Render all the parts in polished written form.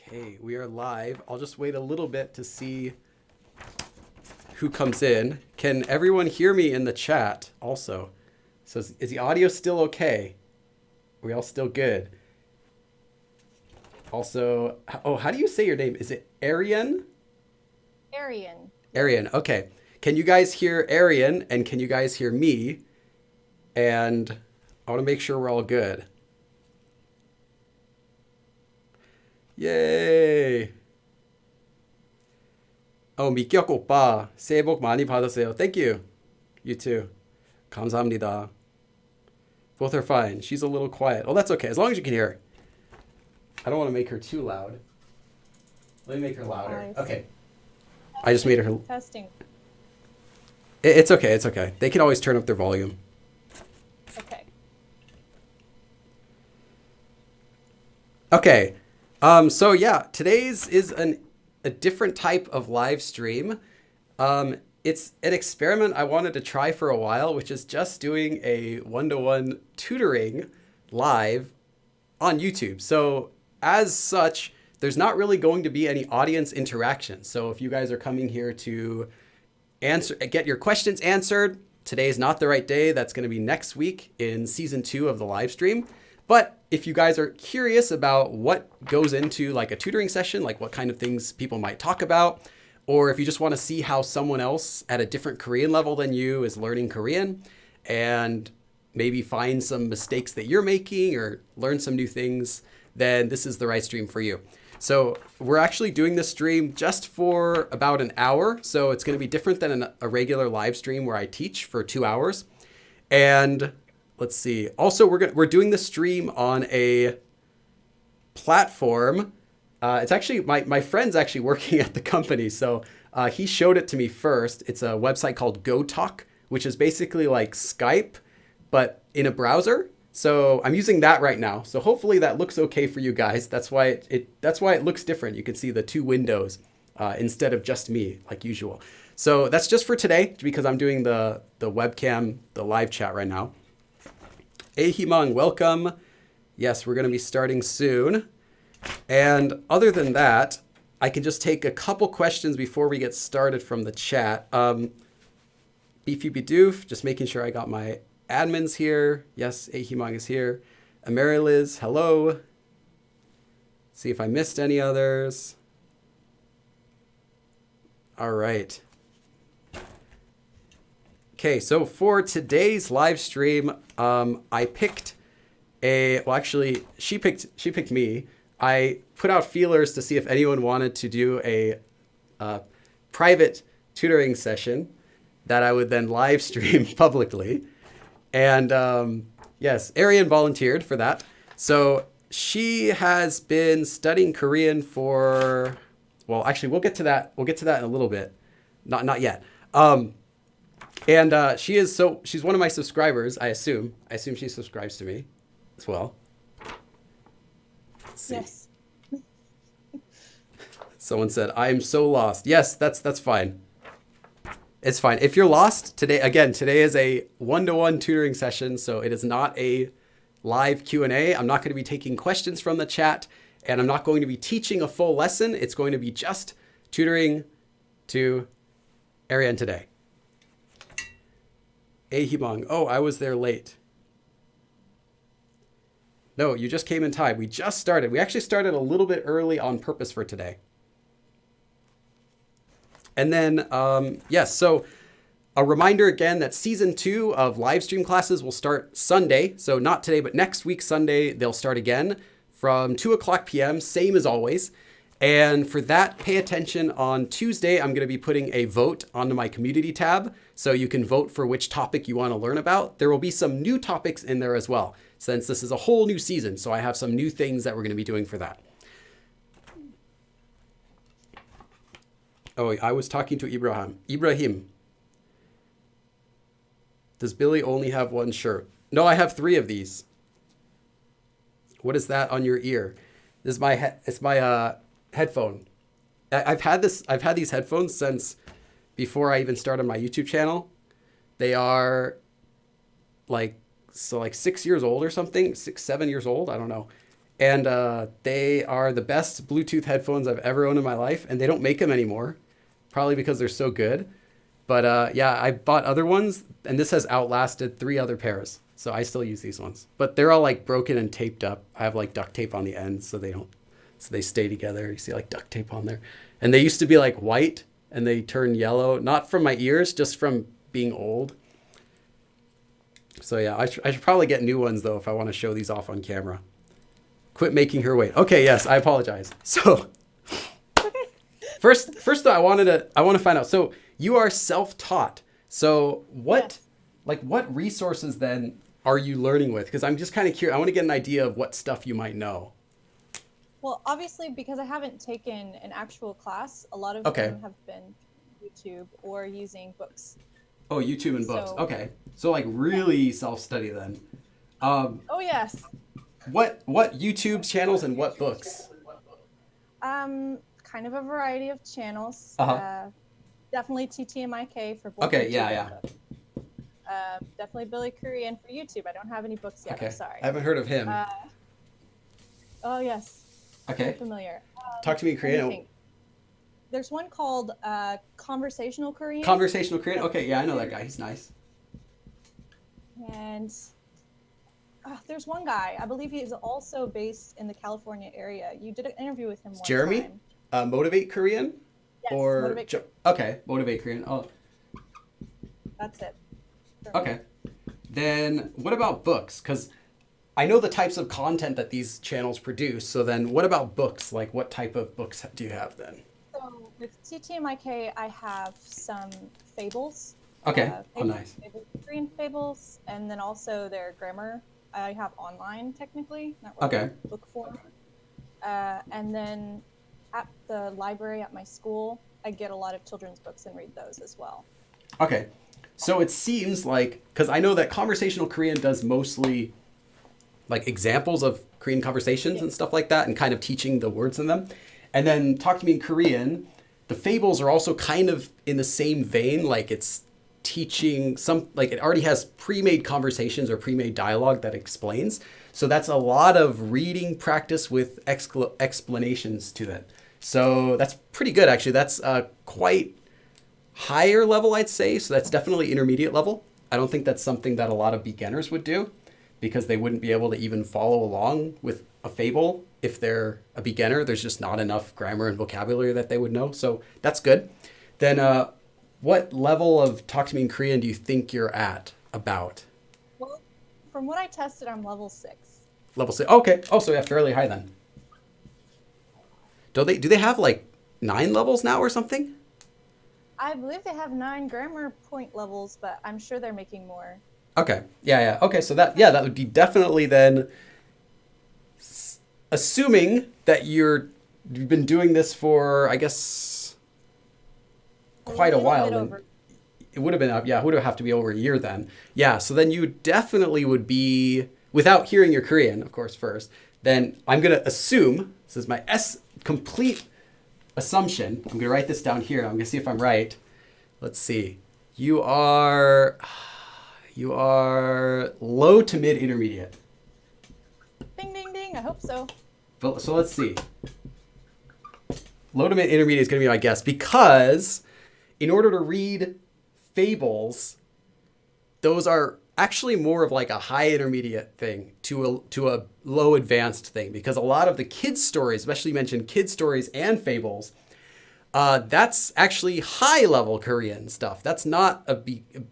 Okay, we are live. I'll just wait a little bit to see who comes in. Can everyone hear me in the chat also? So is the audio still okay? Are we all still good? Also, oh, how do you say your name? Is it Arian? Arian. Arian, okay. Can you guys hear Arian and can you guys hear me? And I want to make sure we're all good. Yay! 미끼혁 오빠, 새해 복 많이 받으세요. Thank you. You too. 감사합니다. Both are fine. She's a little quiet. Oh, that's okay. As long as you can hear her. I don't want to make her too loud. Let me make her louder. Nice. Okay. I just made her... Testing. It's okay. It's okay. They can always turn up their volume. Okay. Okay. So yeah, today's is a different type of live stream. It's an experiment I wanted to try for a while, which is just doing a one-to-one tutoring live on YouTube. So as such, there's not really going to be any audience interaction. So if you guys are coming here to get your questions answered, today is not the right day. That's going to be next week in season 2 of the live stream. But if you guys are curious about what goes into like a tutoring session, like what kind of things people might talk about, or if you just want to see how someone else at a different Korean level than you is learning Korean and maybe find some mistakes that you're making or learn some new things, then this is the right stream for you. So we're actually doing this stream just for about an hour. So it's going to be different than a regular live stream where I teach for 2 hours. And let's see. Also, we're doing the stream on a platform. It's actually my friend's actually working at the company, so he showed it to me first. It's a website called GoTalk, which is basically like Skype, but in a browser. So I'm using that right now. So hopefully that looks okay for you guys. That's why it looks different. You can see the 2 windows instead of just me like usual. So that's just for today because I'm doing the webcam, the live chat right now. Himang, welcome. Yes, we're going to be starting soon. And other than that, I can just take a couple questions before we get started from the chat. Beefy Bidoof, just making sure I got my admins here. Yes, Himang is here. Ameriliz, hello. See if I missed any others. All right. Okay, so for today's live stream, I picked she picked me. I put out feelers to see if anyone wanted to do a private tutoring session that I would then live stream publicly. And yes, Arian volunteered for that. So she has been studying Korean for, well, actually, we'll get to that. We'll get to that in a little bit. Not yet. And she's one of my subscribers, I assume. I assume she subscribes to me as well. Let's see. Yes. Someone said, I'm so lost. Yes, that's fine. It's fine. If you're lost today is a one-to-one tutoring session, so it is not a live Q&A. I'm not going to be taking questions from the chat, and I'm not going to be teaching a full lesson. It's going to be just tutoring to Arian today. Himang, oh, I was there late. No, you just came in time. We just started. We actually started a little bit early on purpose for today. And then, yes, so a reminder again that season 2 of live stream classes will start Sunday. So not today, but next week, Sunday, they'll start again from 2:00 p.m., same as always. And for that, pay attention. On Tuesday, I'm going to be putting a vote onto my community tab. So you can vote for which topic you want to learn about. There will be some new topics in there as well, since this is a whole new season. So I have some new things that we're going to be doing for that. Oh, I was talking to Ibrahim. Ibrahim, does Billy only have one shirt? No, I have 3 of these. What is that on your ear? This is my headphone. I've had these headphones since before I even started my YouTube channel. They are like 6 years old or something, 6, 7 years old. I don't know. And they are the best Bluetooth headphones I've ever owned in my life, and they don't make them anymore, probably because they're so good. But yeah, I bought other ones, and this has outlasted 3 other pairs. So I still use these ones, but they're all like broken and taped up. I have like duct tape on the ends so they don't, so they stay together. You see like duct tape on there, and they used to be like white, and they turn yellow, not from my ears, just from being old. So yeah, I should probably get new ones though if I want to show these off on camera. Quit making her wait. Okay, yes, I apologize. So first though, I want to find out. So you are self-taught. So Yes. what resources then are you learning with? Because I'm just kind of curious. I want to get an idea of what stuff you might know. Well, obviously, because I haven't taken an actual class, a lot of Okay. them have been YouTube or using books. Oh, YouTube and books. So, Okay. So like yeah. really self-study then. Um, Oh, yes. what YouTube channels and what books? Kind of a variety of channels. Uh-huh. Definitely TTMIK for both Okay, YouTube yeah, and yeah. books. Definitely Billy Korean for YouTube. I don't have any books yet. Okay. I'm sorry. I haven't heard of him. Uh, oh, yes. Very Okay. familiar. Talk to me in Let me Korean. think. There's one called Conversational Korean. Conversational Korean. Okay, yeah, I know that guy. He's nice. And there's one guy, I believe he is also based in the California area. You did an interview with him It's one Jeremy. time. Motivate Korean Yes, or Motivate. okay, Motivate Korean. Oh, That's it. For me. okay. Then what about books? Because I know the types of content that these channels produce. So then what about books? Like what type of books do you have then? So with TTMIK, I have some fables. Okay. Oh, Fables, nice. Korean fables, and then also their grammar. I have online technically, not Okay. really book form. And then at the library at my school, I get a lot of children's books and read those as well. Okay. So it seems like, because I know that conversational Korean does mostly like examples of Korean conversations and stuff like that and kind of teaching the words in them. And then Talk to Me in Korean, the fables are also kind of in the same vein, like it's teaching some, like it already has pre-made conversations or pre-made dialogue that explains. So that's a lot of reading practice with explanations to that. So that's pretty good actually. That's quite higher level, I'd say. So that's definitely intermediate level. I don't think that's something that a lot of beginners would do because they wouldn't be able to even follow along with a fable if they're a beginner. There's just not enough grammar and vocabulary that they would know. So that's good. Then what level of Talk to Me in Korean do you think you're at about? Well, from what I tested, I'm level 6. Level 6. Okay. Oh, so yeah, fairly high then. Do they have like 9 levels now or something? I believe they have 9 grammar point levels, but I'm sure they're making more. Okay. Yeah, yeah. Okay, so that would be definitely then assuming that you've been doing this for I guess quite a little while bit then. over. It would have been yeah, it would have to be over a year then. Yeah, so then you definitely would be without hearing your Korean, of course, first. Then I'm going to assume this is my complete assumption. I'm going to write this down here. I'm going to see if I'm right. Let's see. You are low to mid intermediate. Ding, ding, ding. I hope so. So let's see. Low to mid intermediate is going to be my guess because in order to read fables, those are actually more of like a high intermediate thing to a low advanced thing because a lot of the kids stories, especially you mentioned kids stories and fables, that's actually high level Korean stuff. That's not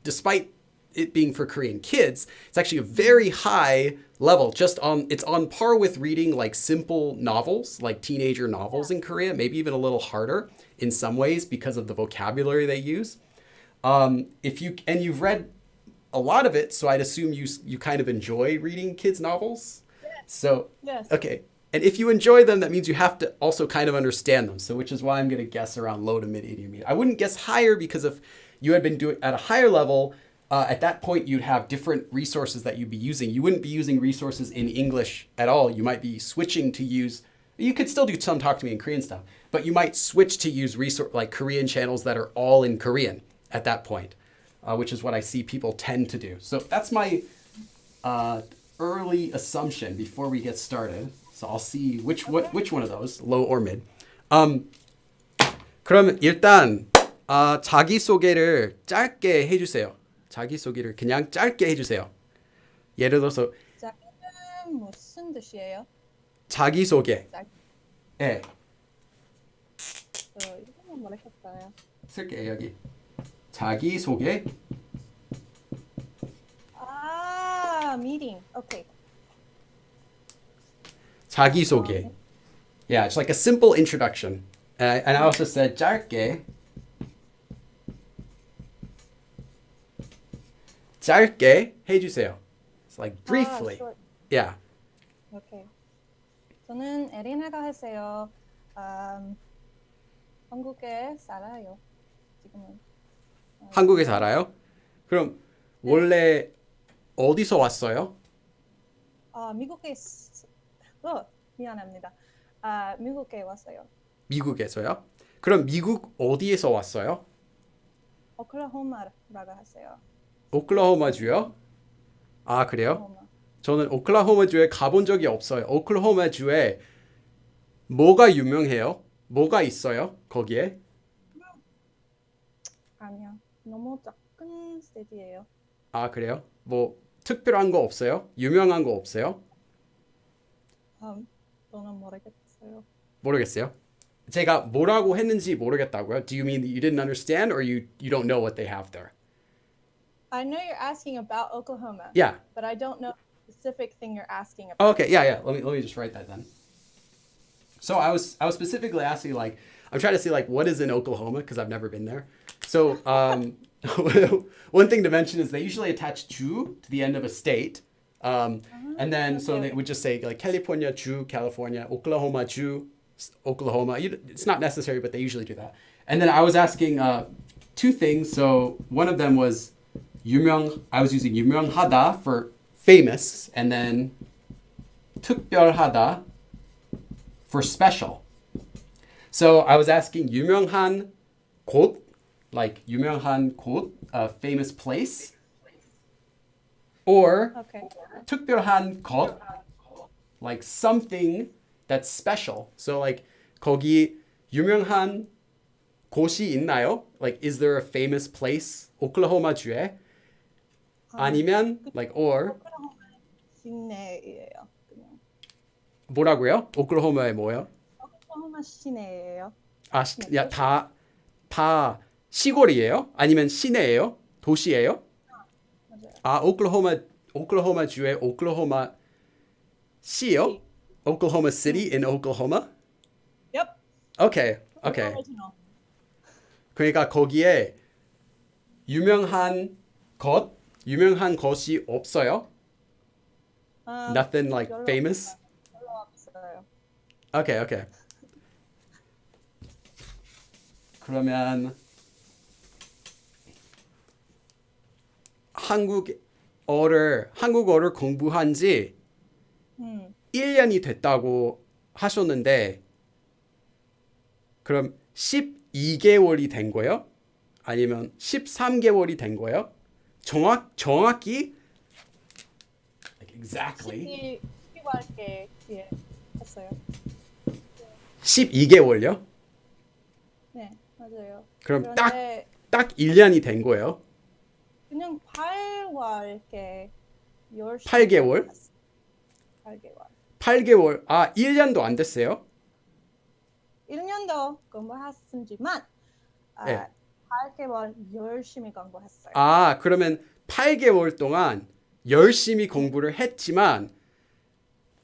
despite it being for Korean kids, it's actually a very high level. It's on par with reading like simple novels, like teenager novels in Korea, maybe even a little harder in some ways because of the vocabulary they use. You've read a lot of it, so I'd assume you kind of enjoy reading kids novels. So Yes. okay. And if you enjoy them, that means you have to also kind of understand them. So which is why I'm going to guess around low to mid intermediate. I wouldn't guess higher because if you had been doing at a higher level, at that point you'd have different resources that you'd be using. You wouldn't be using resources in English at all. You might be switching to use. You could still do some Talk to Me in Korean stuff, but you might switch to use like Korean channels that are all in Korean at that point, which is what I see people tend to do. So that's my early assumption before we get started. So I'll see which one of those, low or mid. 그러면 일단 자기 소개를 짧게 해주세요. 자기 소개를 그냥 짧게 해주세요. 예를 들어서 짧은 무슨 뜻이에요? 자기 소개. 짧. 예, 이거만 말했었어요. 쓸게요 여기. 자기 소개. Meeting. Okay. 자기 소개. Yeah, it's like a simple introduction. And I also said 짧게. 짧게 해주세요. It's like briefly. Short. Yeah. Okay. 저는 에리나가 했어요. 한국에 살아요. 지금은. 한국에 살아요? 그럼 원래 어디서 왔어요? 미국에 미안합니다. 미국에 왔어요. 미국에서요? 그럼 미국 어디에서 왔어요? 오클라호마라고 했어요. 오클라호마주요? 아, 그래요? 오클라호마. 저는 오클라호마주에 가본 적이 없어요. 오클라호마주에 뭐가 유명해요? 뭐가 있어요? 거기에? 아니요. 너무 작은 스테이지예요. 아, 그래요? 뭐 특별한 거 없어요? 유명한 거 없어요? 저는 모르겠어요. 모르겠어요. 제가 뭐라고 했는지 모르겠다고요? Do you mean that you didn't understand or you don't know what they have there? I know you're asking about Oklahoma. Yeah. But I don't know the specific thing you're asking about. Oh, okay. Yeah. Let me just write that then. So I was specifically asking like I'm trying to see like what is in Oklahoma because I've never been there. So one thing to mention is they usually attach "ju" to the end of a state, and then so they would just say like California Ju, California, Oklahoma Ju, Oklahoma. It's not necessary, but they usually do that. And then I was asking two things. So one of them was 유명. I was using 유명하다 for famous, and then 특별하다 for special. So I was asking 유명한 곳, like 유명한 곳, a famous place, or Okay. 특별한 것, like something that's special. So like 거기 유명한 곳이 있나요? Like is there a famous place 오클라호마 주에? 아니면 like or 오클라호마 시내예요. 그냥. 뭐라고요? 오클라호마에 뭐요? 오클라호마 시내예요. 야, 다 시골이에요? 아니면 시내예요? 도시예요? 맞아요. 아, 오클라호마 주에 오클라호마 시요? Oklahoma City in Oklahoma? Yep. Okay. Original. 그러니까 거기에 유명한 것이 없어요? Nothing like 별로 famous? 별로 없어요. Okay. 그러면 한국어를 공부한 지 1년이 됐다고 하셨는데 그럼 12개월이 된 거예요? 아니면 13개월이 된 거예요? 정확히 like exactly 12개월 예, 했어요. 12개월요? 네, 맞아요. 그럼 그런데 딱 1년이 된 거예요? 그냥 8개월 열심히 8개월? 했어요. 8개월. 8개월. 아, 1년도 안 됐어요? 1년도 공부했지만 네. 8개월 열심히 공부했어요. 아, 그러면 8개월 동안 열심히 공부를 했지만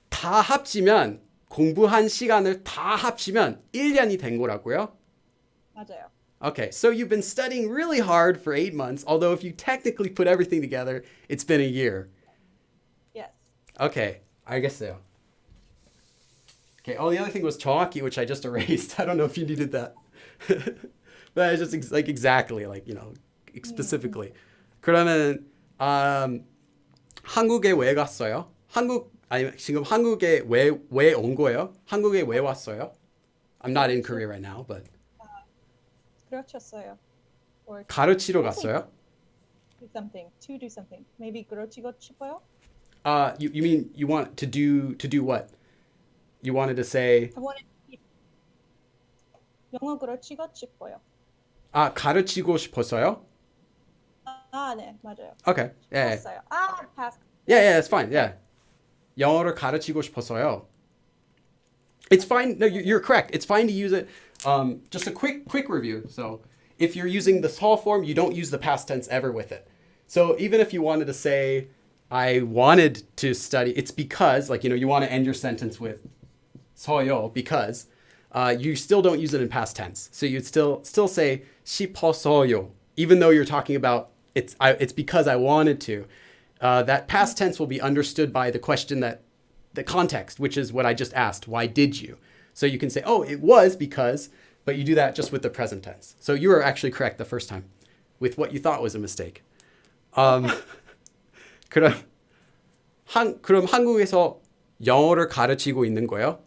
다 합치면 공부한 시간을 다 합치면 1년이 된 거라고요? 맞아요. Okay, so you've been studying really hard for 8 months, although if you technically put everything together, it's been a year. Yes. Okay, 알겠어요. Okay, oh, the other thing was 정확히, which I just erased. I don't know if you needed that. But it's just like exactly, like, you know, specifically. 그러면 한국에 왜 갔어요? 아니 지금 한국에 왜 온 거예요? 한국에 왜 왔어요? I'm not in Korea right now, but 그렇쳤어요. Or 가르치러 갔어요? do something. To do something. Maybe 그렇치고 싶어요? You mean you want to do what? You wanted to say I wanted to 영어 가르치고 싶어요. 가르치고 싶어서요? 네, 맞아요. Okay. Yeah. 싶었어요. past. Yeah, yeah, that's fine. 네, Yeah. 영어를 가르치고 싶어서요. It's fine. No, you're correct. It's fine to use it. Just a quick review. So, if you're using the small form, you don't use the past tense ever with it. So, even if you wanted to say, I wanted to study, it's because, like, you want to end your sentence with 서요 because you still don't use it in past tense. So you'd still say 싶어서요, even though you're talking about it's because I wanted to. That past tense will be understood by the question that the context, which is what I just asked. Why did you? So you can say, oh, it was because, but you do that just with the present tense. So you were actually correct the first time with what you thought was a mistake. 그럼 그럼 한국에서 영어를 가르치고 있는 거예요?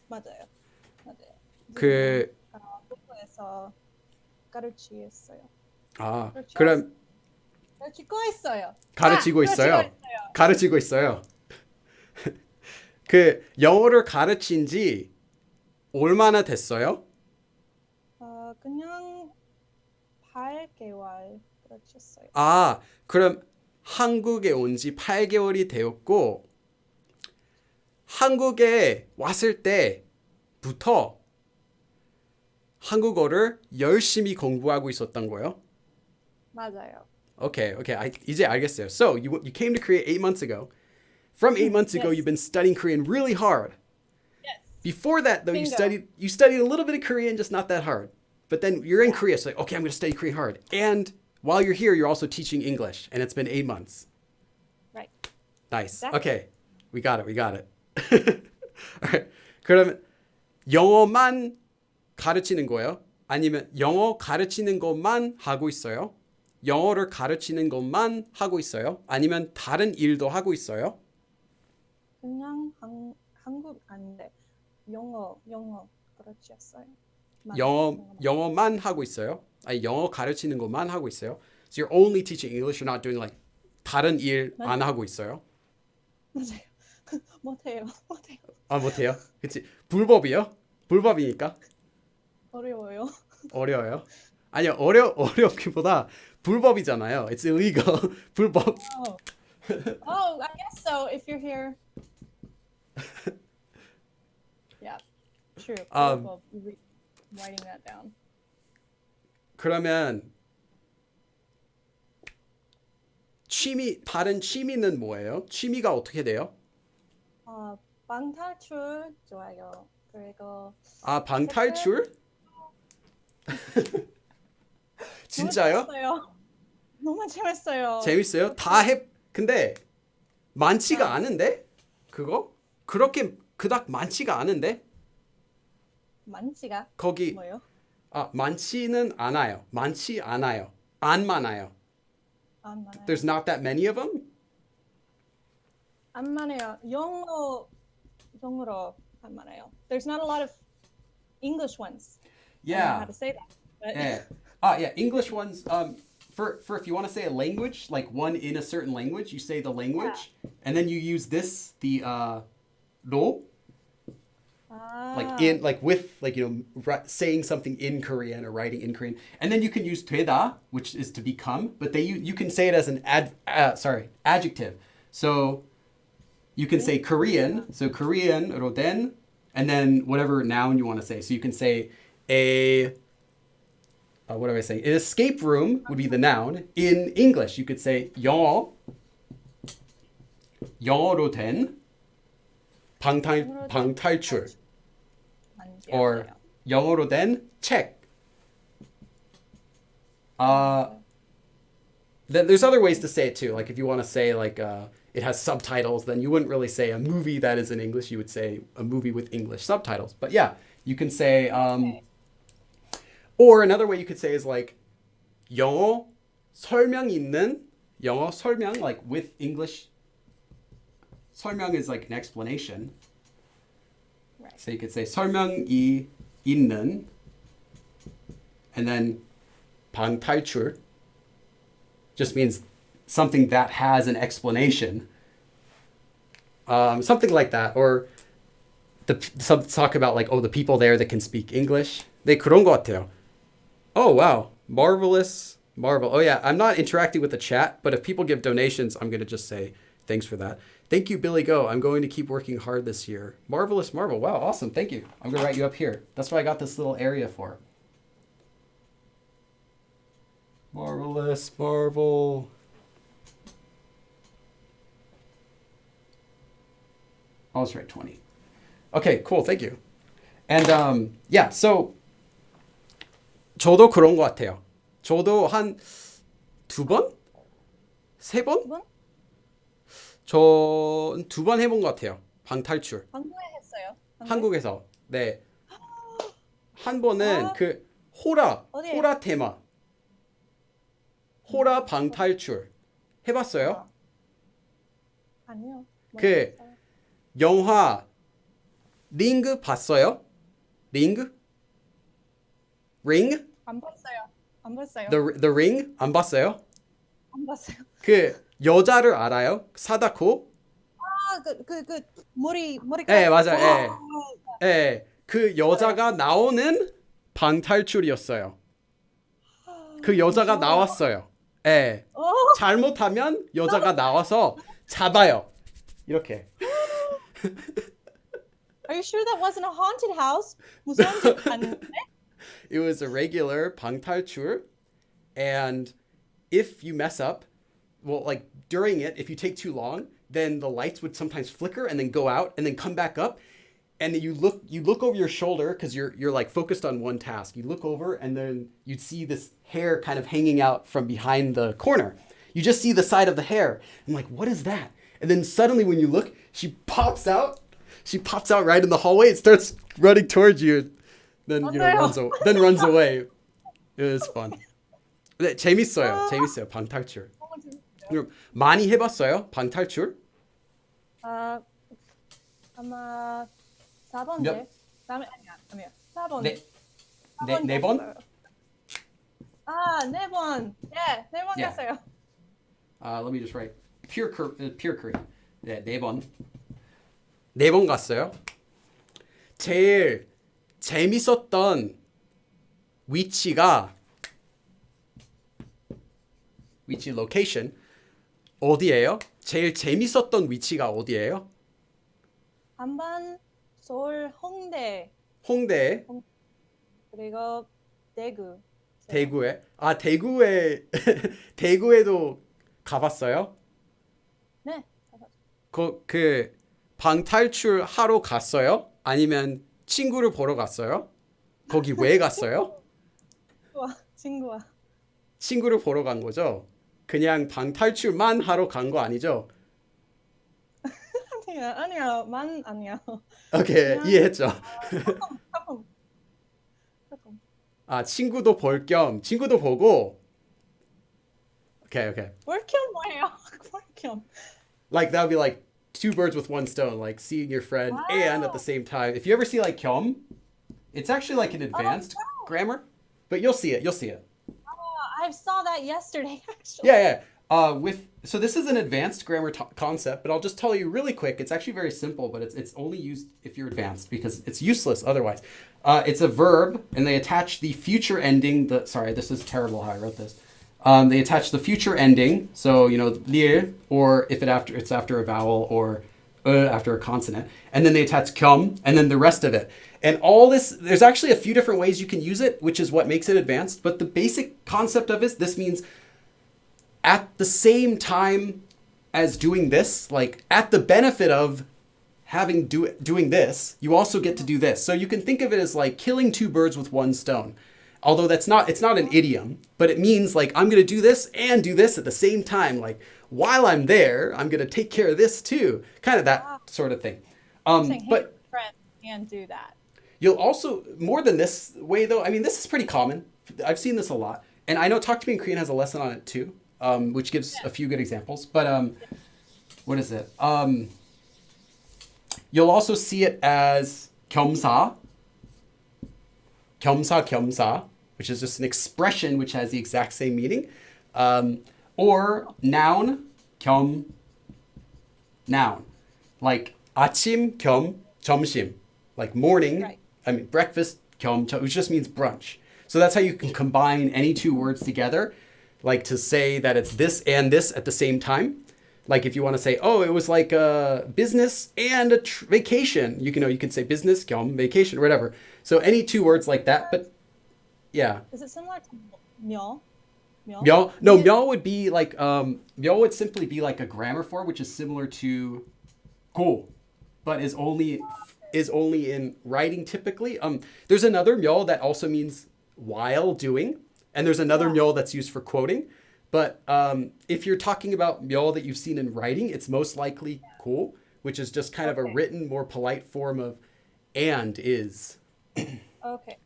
맞아요. 맞아요. 그 한국에서 가르치겠어요. 그럼 가르치고 있어요. 가르치고 있어요. 가르치고 있어요. 그 영어를 가르친 지 얼마나 됐어요? 그냥 8개월 가르쳤어요. 그럼 한국에 온 지 8개월이 되었고 한국에 왔을 때부터 한국어를 열심히 공부하고 있었던 거예요? 맞아요. Okay. 이제 알겠어요. So you came to Korea 8 months ago. From 8 months ago, Yes. you've been studying Korean really hard. Yes. Before that, though, Bingo. you studied a little bit of Korean, just not that hard. But then you're in Korea, so like, okay, I'm going to study Korean hard. And while you're here, you're also teaching English, and it's been 8 months. Right. Nice. Exactly. Okay, we got it. Alright. 그러면 영어만 가르치는 거예요? 아니면 영어 가르치는 것만 하고 있어요? 영어를 가르치는 것만 하고 있어요? 아니면 다른 일도 하고 있어요? 그냥 한국 아닌데 영어 가르쳤어요. 영어만 하고 있어요? 아니 영어 가르치는 것만 하고 있어요? So you're only teaching English, you're not doing like 다른 일 안 하고 있어요? 맞아요. 못해요. 못해요? 그치? 불법이요? 불법이니까 어려워요. 어려워요? 아니요, 어렵기보다 불법이잖아요. It's illegal. 불법. I guess so. If you're here. Yeah, true. Writing that down. 그러면 다른 취미는 뭐예요? 취미가 어떻게 돼요? 방탈출 좋아요. 그리고 방탈출? 진짜요? 너무 재밌어요. 재밌어요? 근데 많지가 않은데? 그거? 그렇게 그닥 많지가 않은데? 많지가 거기 뭐요? 많지는 않아요. 많지 않아요. 안 많아요. 안 많아요. There's not that many of them? 안 많아요. 영어로 안 많아요. There's not a lot of English ones. I don't know how to say that. But Yeah. English ones. For if you want to say a language, like one in a certain language, you say the language, and then you use the 로, saying something in Korean or writing in Korean, and then you can use 되다, which is to become, but you can say it as an adjective. So you can say Korean, so Korean으로 된, and then whatever noun you want to say. So you can say what am I saying? An escape room would be the noun. In English, you could say 영어로 된 방탈출, or 영어로 된 책. There's other ways to say it too. Like if you want to say like it has subtitles, then you wouldn't really say a movie that is in English. You would say a movie with English subtitles. But yeah, you can say. Or another way you could say is like 영어 설명 있는, 영어 설명, like with English. 설명 is like an explanation. Right. So you could say 설명이 있는, and then 방탈출 just means something that has an explanation. Something like that. Or some talk about like, oh, the people there that can speak English. 네, 그런 것 같아요. Oh, wow. Marvelous. Marvel. Oh, yeah. I'm not interacting with the chat, but if people give donations, I'm going to just say thanks for that. Thank you, Billy Go. I'm going to keep working hard this year. Marvelous Marvel. Wow, awesome. Thank you. I'm going to write you up here. That's what I got this little area for. Marvelous Marvel. I'll just write 20. Okay, cool. Thank you. And yeah, so 저도 그런 것 같아요. 저도 한 2번? 3번? 번? 저 2번 해본 것 같아요. 방탈출. 한국에 했어요. 한국에서. 네. 한 번은 아. 그 호라 어디에? 테마. 호라 방탈출. 해봤어요? 아니요. 그 모르겠어요. 영화 링그 봤어요? 링그? 링? 안 봤어요. 안 봤어요. The Ring? 안 봤어요? 안 봤어요. 그 여자를 알아요? 사다코? 아, 그 머리가. 네, 맞아요. 와. 예. 예. 그 여자가 나오는 방탈출이었어요. 그 여자가 나왔어요. 예. 어? 잘못하면 여자가 나와서 잡아요. 이렇게. Are you sure that wasn't a haunted house? 무서운 집 아닌데? It was a regular 방탈출, and if you mess up, well, like during it, if you take too long, then the lights would sometimes flicker and then go out and then come back up, and then you look over your shoulder because you're like focused on one task. You look over and then you'd see this hair kind of hanging out from behind the corner. You just see the side of the hair. I'm like, what is that? And then suddenly when you look, she pops out. She pops out right in the hallway and starts running towards you. Then runs away. It was fun. 네, 재밌어요. 재밌어요. 방탈출. 그럼 많이 해봤어요? 방탈출? 아, 아마 4번째. 몇? 아니야. 4번. 네 번? 아, 4번. 예, 4번 Yeah. 갔어요. Let me just write pure Korean. 네, 4번. 4번 갔어요. 제일 재밌었던 위치 location 어디예요? 제일 재밌었던 위치가 어디예요? 한번 서울 홍대 홍대, 그리고 대구. 대구에. 아, 대구에도 가봤어요? 네. 그 방탈출 하러 갔어요? 아니면 친구를 보러 갔어요? 거기 왜 갔어요? 친구와. 친구를 보러 간 거죠? 그냥 방탈출만 하러 간 거 아니죠? 아니야. 아니야. 오케이, 이해했죠? 조금. 아, 친구도 보고. 오케이. 월캠 뭐예요? 월캠. Like that would be like two birds with one stone, like seeing your friend and at the same time. If you ever see like kyom, it's actually like an advanced grammar, but you'll see it. I saw that yesterday actually. Yeah. So this is an advanced grammar concept, but I'll just tell you really quick. It's actually very simple, but it's only used if you're advanced because it's useless otherwise. It's a verb, and they attach the future ending. Sorry, this is terrible how I wrote this. They attach the future ending, so lir, or if it's after a vowel, or after a consonant, and then they attach kyom, and then the rest of it. And all this, there's actually a few different ways you can use it, which is what makes it advanced. But the basic concept of this means at the same time as doing this, like at the benefit of having doing this, you also get to do this. So you can think of it as like killing two birds with one stone. Although it's not an idiom, but it means like I'm going to do this and do this at the same time. Like while I'm there, I'm going to take care of this too. Kind of that sort of thing. But friend can do that. you'll also, more than this way though, I mean, this is pretty common. I've seen this a lot. And I know Talk to Me in Korean has a lesson on it too, which gives a few good examples. But what is it? You'll also see it as 겸사, which is just an expression which has the exact same meaning. Or noun, noun. like 아침 겸 점심, like morning. Right. I mean breakfast 겸 which just means brunch. So that's how you can combine any two words together, like to say that it's this and this at the same time. Like if you want to say, oh, it was like a business and a vacation, you can say business 겸 vacation or whatever. So any two words like that, but yeah. Is it similar to 며? 며, no, 며 would be like 며 would simply be like a grammar form, which is similar to 고, but is only in writing typically. There's another 며 that also means while doing, and there's another 며 that's used for quoting. But if you're talking about 며 that you've seen in writing, it's most likely 고, which is just kind of a written, more polite form of and is. Okay.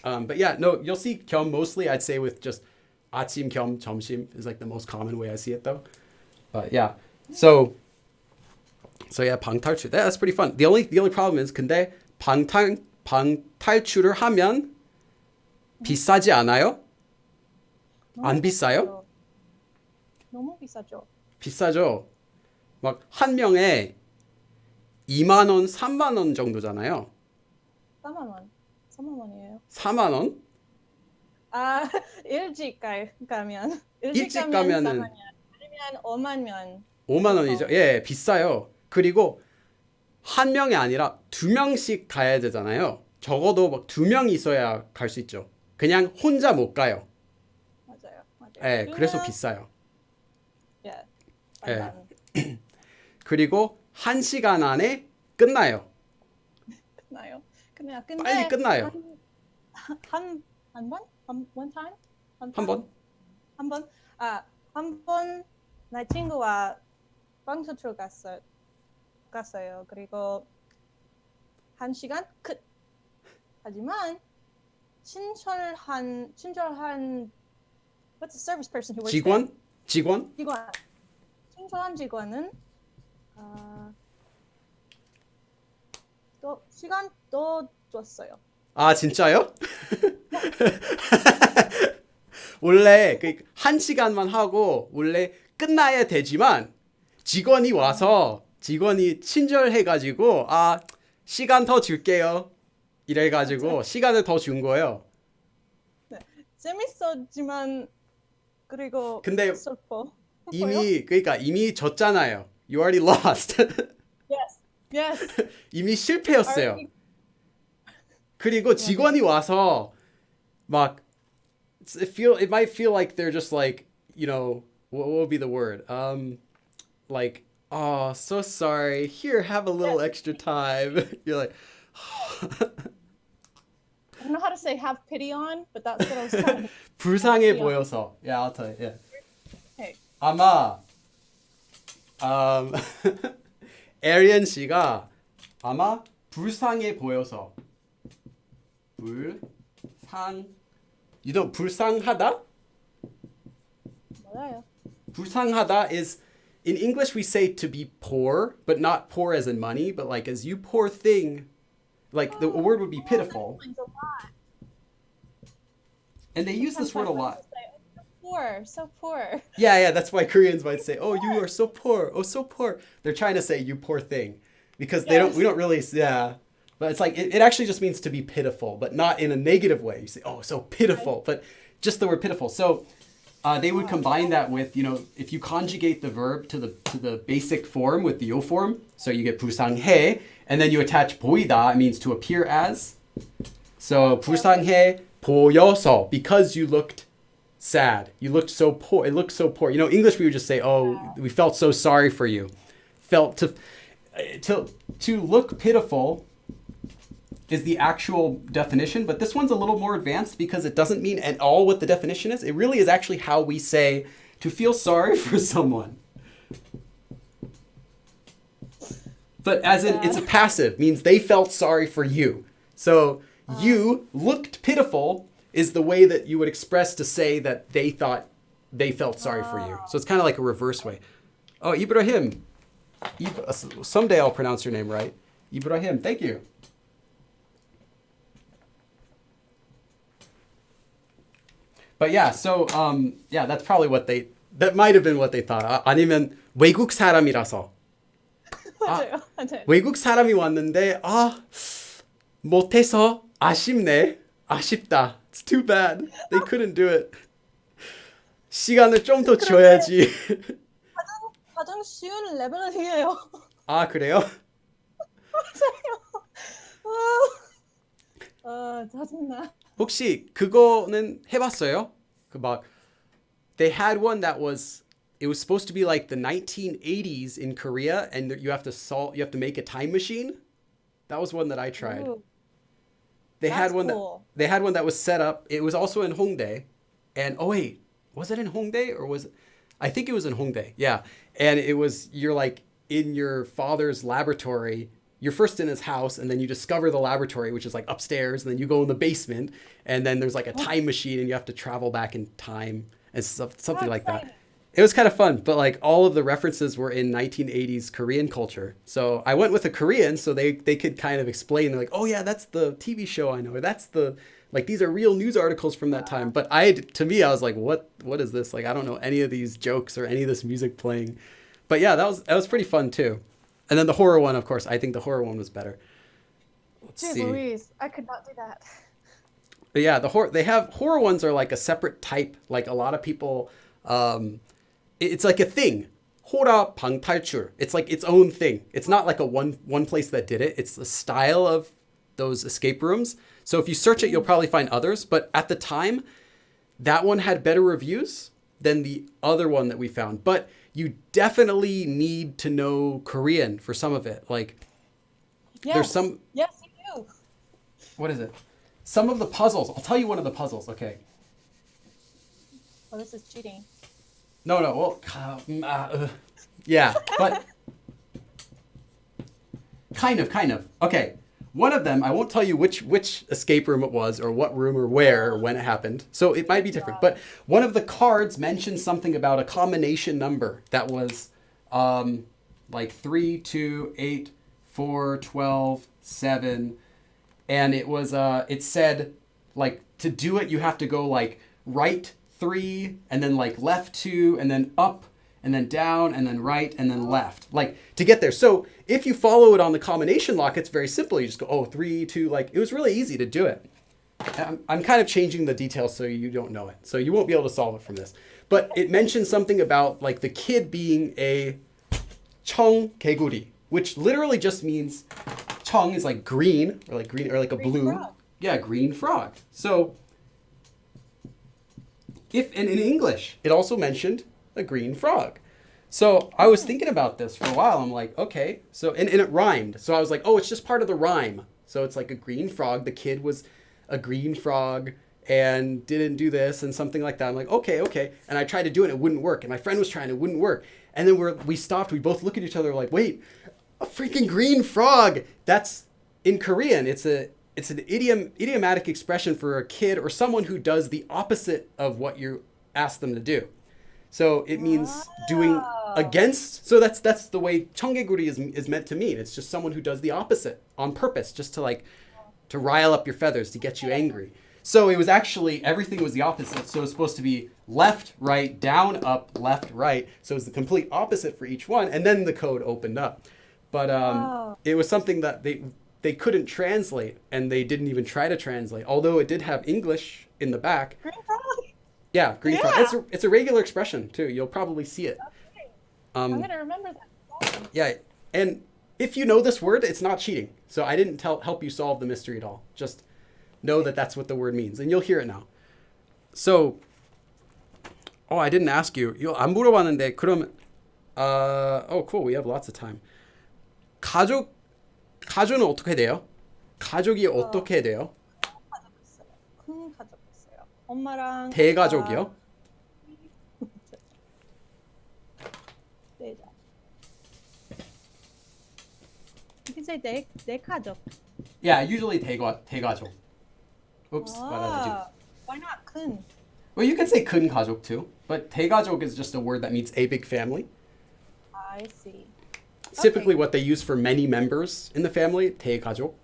But yeah, no, you'll see 겸 mostly, I'd say, with just 아침 겸 점심 is like the most common way I see it though. But yeah, so yeah, 방탈출. That's pretty fun. The only problem is 근데 방탈출을 하면 비싸지 않아요? 안 비싸요? 너무 비싸죠. 비싸죠. 막 한 명에 2만 원, 3만 원 정도잖아요. 4만 원. 3만 원이에요. 4만 원? 아, 일찍 가면. 일찍 가면 가면은 4만 원. 아니면 5만 5만 원이죠. 예, 비싸요. 그리고 한 명이 아니라 두 명씩 가야 되잖아요. 적어도 막 두 명 있어야 갈 수 있죠. 그냥 혼자 못 가요. 맞아요. 예, 그래서 비싸요. 예. 예. 그리고 1시간 안에 끝나요. 끝나요. 근데 빨리 끝나요. 한 번? one time? 한 번? 한 번? 한 번 나 친구와 방탈출 갔어요. 그리고 1시간 끝. 하지만 친절한 what's the service person who works there? 직원? 친절한 직원은 또 시간 더 줬어요. 아, 진짜요? 원래 그 1시간만 하고 원래 끝나야 되지만 직원이 친절해가지고 시간 더 줄게요. 이래가지고 시간을 더 준 거예요. 네, 재밌었지만 그리고 근데 슬퍼요. 이미 졌잖아요. You already lost. Yes. 이미 실패였어요. 그리고 직원이 와서 막 it might feel like they're just like, what would be the word? Like, oh, so sorry. Here, have a little extra time. You're like, I don't know how to say have pity on, but that's what I was trying to. 불쌍해 보여서. Yeah, I'll tell you. Yeah. Hey. 아마 에리언 씨가 아마 불쌍해 보여서 불쌍하다? 맞아요. 불쌍하다 is in English we say to be poor, but not poor as in money, but like as you poor thing. Like the word would be pitiful. That explains a lot. And they use this word a lot. So poor. Yeah, that's why Koreans might say, "Oh, you are so poor. Oh, so poor." They're trying to say you poor thing because we don't really, yeah. But it's like it actually just means to be pitiful, but not in a negative way. You say, "Oh, so pitiful," but just the word pitiful. So they would combine that with, if you conjugate the verb to the basic form with the 요 form, so you get 불쌍해, and then you attach 보이다, it means to appear as. So 불쌍해 보여서, because you looked sad, you looked so poor. It looked so poor. English we would just say, "Oh, we felt so sorry for you." Felt to look pitiful is the actual definition, but this one's a little more advanced because it doesn't mean at all what the definition is. It really is actually how we say to feel sorry for someone. But as in, it's a passive, means they felt sorry for you. So you looked pitiful is the way that you would express to say that they thought they felt sorry for you. So it's kind of like a reverse way. Oh, Ibrahim. Someday I'll pronounce your name right. Ibrahim, thank you. But yeah, so that's probably that might have been what they thought. 아니면 외국 사람이라서. 아, 맞아요. 맞아요. 외국 사람이 왔는데 못해서 아쉽네. 아쉽다. It's too bad. They couldn't do it. 시간을 좀 더 그런데 줘야지. 가장 쉬운 레벨링이에요. 아, 그래요? 짜증나. 혹시 그거는 해봤어요? 그 막 they had one that was it was supposed to be like the 1980s in Korea, and you have to make a time machine. That was one that I tried. Ooh, They had that's one that cool. they had one that was set up. It was also in Hongdae, and oh wait, was it in Hongdae or was it? I think it was in Hongdae. Yeah, and it was you're like in your father's laboratory. You're first in his house, and then you discover the laboratory, which is like upstairs, and then you go in the basement, and then there's like a time machine, and you have to travel back in time and stuff, How something like that. exciting. It was kind of fun, but like all of the references were in 1980s Korean culture. So I went with a Korean so they could kind of explain. They're like, oh yeah, that's the TV show I know. Or that's the like these are real news articles from that time. But to me I was like, what is this? Like I don't know any of these jokes or any of this music playing. But yeah, that was pretty fun too. And then the horror one, of course, I think the horror one was better. Let's Jeez see. Louise, I could not do that. But yeah, they have horror ones are like a separate type. Like a lot of people it's like a thing. Hora 방탈출. It's like its own thing. It's not like a one place that did it. It's the style of those escape rooms. So if you search it, you'll probably find others. But at the time, that one had better reviews than the other one that we found. But you definitely need to know Korean for some of it. Like there's Yes. some Yes, you do. what is it? Some of the puzzles. I'll tell you one of the puzzles. Okay. Oh, this is cheating. No, no. Well, yeah, but kind of. Okay, one of them. I won't tell you which escape room it was, or what room, or where, or when it happened. So it might be different. But one of the cards mentioned something about a combination number that was, like 3, 2, 8, 4, 12, 7, and it was it said like to do it you have to go like right 3 and then like left 2 and then up and then down and then right and then left like to get there. So if you follow it on the combination lock, it's very simple. You just go 3, 2, like it was really easy to do it. I'm kind of changing the details so you don't know it, so you won't be able to solve it from this. But it mentioned something about like the kid being a 청 개구리, which literally just means 청 is like green or like a Green blue frog. yeah, green frog. So if and in English it also mentioned a green frog. So I was thinking about this for a while. I'm like, okay, so and it rhymed. So I was like, oh, it's just part of the rhyme. So it's like a green frog. The kid was a green frog and didn't do this and something like that. I'm like, okay. And I tried to do it, it wouldn't work. And my friend was trying, it wouldn't work. And then we stopped. We both look at each other like, wait, a freaking green frog. That's in Korean. It's an idiomatic expression for a kid or someone who does the opposite of what you ask them to do. So it means doing against. So that's the way 청개구리 is meant to mean. It's just someone who does the opposite on purpose, just to rile up your feathers, to get you angry. So it was actually, everything was the opposite. So it was supposed to be left, right, down, up, left, right. So it was the complete opposite for each one. And then the code opened up. But it was something that they couldn't translate, and they didn't even try to translate. Although it did have English in the back. Green frog. Yeah, green frog. Yeah. It's a regular expression too. You'll probably see it. Okay. I'm gonna remember that. Awesome. Yeah, and if you know this word, it's not cheating. So I didn't help you solve the mystery at all. Just know that that's what the word means, and you'll hear it now. So, I didn't ask you. 안 물어봤는데 그럼 cool. We have lots of time. 가족은 어떻게 돼요? 가족이 어떻게 돼요? 가족 있어요. 큰 가족 있어요. 엄마랑 대가족이요? 네. You can say 내 가족. Yeah, usually 대가족. Oops, what did I do? Why not 큰? Well, you can say 큰 가족 too, but 대가족 is just a word that means a big family. I see. It's typically what they use for many members in the family, 대가족.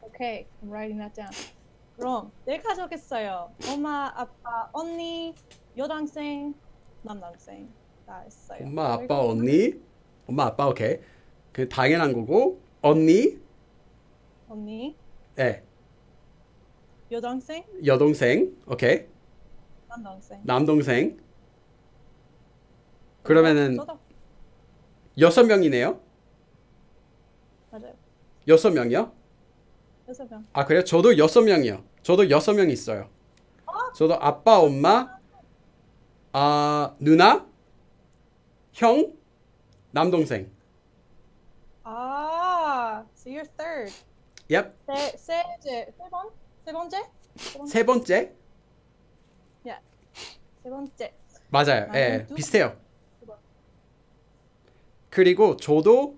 Okay, I'm writing that down. 그럼 네 가족 있어요. 엄마, 아빠, 언니, 여동생, 남동생 다 있어요. 엄마, 아빠, 그리고 언니, 엄마 아빠 오케이. 그 당연한 거고 언니, 언니, 예, 여동생, 여동생, 오케이. 남동생. 남동생. 그리고 그러면은 저도 6명이네요. 맞아요. 6명이요? 6명. 아 그래요? 저도 6명이요. 저도 6명 있어요. 저도 아빠, 엄마, 누나, 형, 남동생. 아, so you're third. Yep. 세 번째? 세 번째? Yeah, 세 번째. 맞아요. 예, 나는 비슷해요. 두 번. 그리고 저도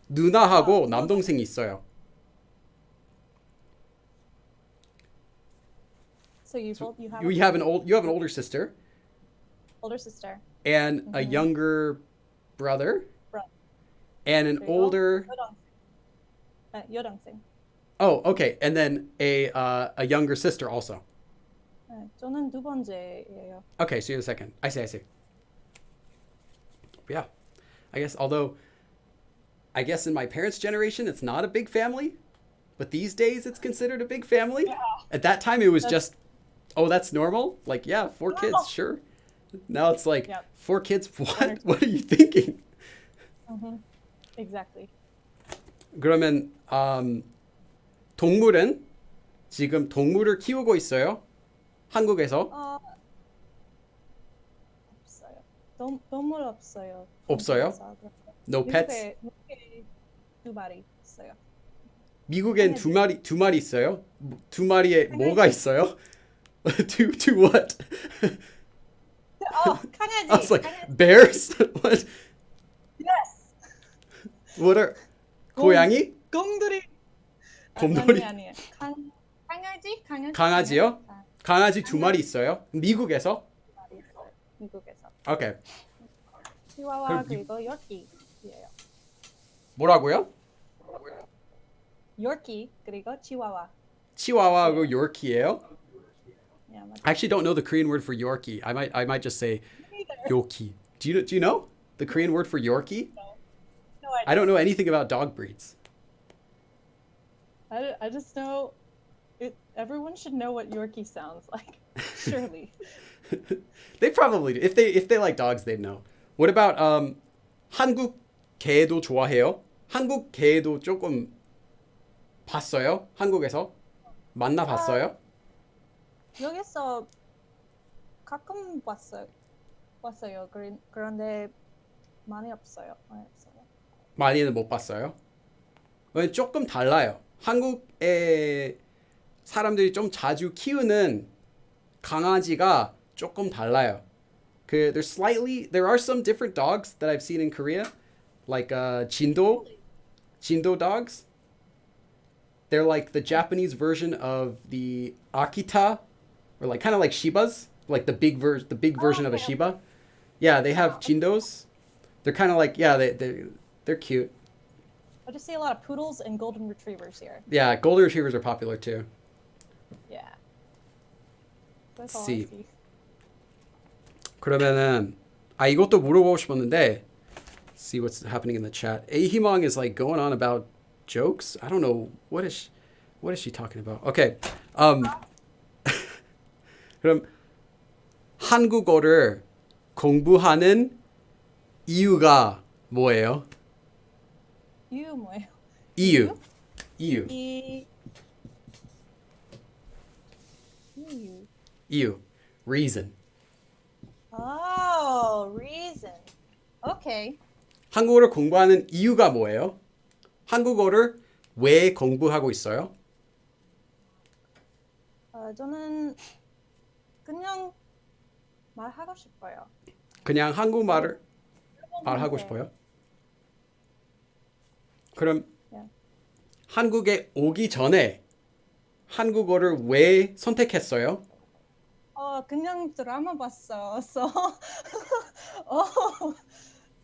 누나하고 두 번. 남동생이 있어요. So you have You have an older sister older sister. and a younger brother Bro. and an 그리고 older. 여동생. Oh, okay. And then a younger sister also. 네, 저는 두 번째예요. Okay, so you're the second. I see. Yeah. I guess in my parents' generation it's not a big family, but these days it's considered a big family. Yeah. At that time it was just, oh, that's normal? Like, yeah, 4 kids, Normal. sure. Now it's like, Yep. 4 kids? or What? two. What are you thinking? Exactly. 그러면 동물은 지금 동물을 키우고 있어요? 한국에서? 없어요. 동물 없어요. 없어요? 한국에서. No pets? 미국에 두 마리 있어요. 미국엔 강아지. 두 마리 있어요? 두 마리에 뭐가 있어요? to what? 강아지. I was like, 강아지. bears? What? Yes. What are 고양이? 곰돌이. 곰돌이? 아니에요. 강아지? 강아지요? 강아지 두 마리 있어요? 미국에서? 두 마리 있어요. 미국에서. 오케이. 치와와 그럼 그리고 요키예요. 뭐라고요? 요키 그리고 치와와. 치와와하고 요르키예요? Yeah, 맞아요. I actually don't know the Korean word for Yorkie. I might just say Yoki. Do you know the Korean word for Yorkie? No idea. I don't know anything about dog breeds. I just know everyone should know what Yorkie sounds like. Surely. They probably do. If they like dogs, they'd know. What about 한국 개도 좋아해요? 한국 개도 조금 봤어요? 한국에서 만나 봤어요? 여기서 가끔 봤어요. 그런데 많이 없어요. 많이는 못 봤어요. 조금 달라요. 한국의 사람들이 좀 자주 키우는 강아지가 조금 달라요. there are some different dogs that I've seen in Korea, like 진도 dogs. They're like the Japanese version of the Akita, or like kind of like Shibas, like the big version of a okay. Shiba. Yeah, they have Jindos. They're kind of like, yeah, they're cute. I just see a lot of poodles and golden retrievers here. Yeah, golden retrievers are popular too. Yeah. That's all I see. see. 그러면은 이것도 물어보고 싶었는데, see what's happening in the chat. Ahimong is like going on about jokes. I don't know what is she talking about. Okay. 그럼 한국어를 공부하는 이유가 뭐예요? 이유 뭐예요? 이유. 이유. Reason. Oh, reason. Okay. 한국어를 공부하는 이유가 뭐예요? 한국어를 왜 공부하고 있어요? 저는 그냥 말하고 싶어요. 그냥 한국말을 말하고 싶어요? 그럼 Yeah. 한국에 오기 전에 한국어를 왜 선택했어요? 그냥 드라마 봤어. So,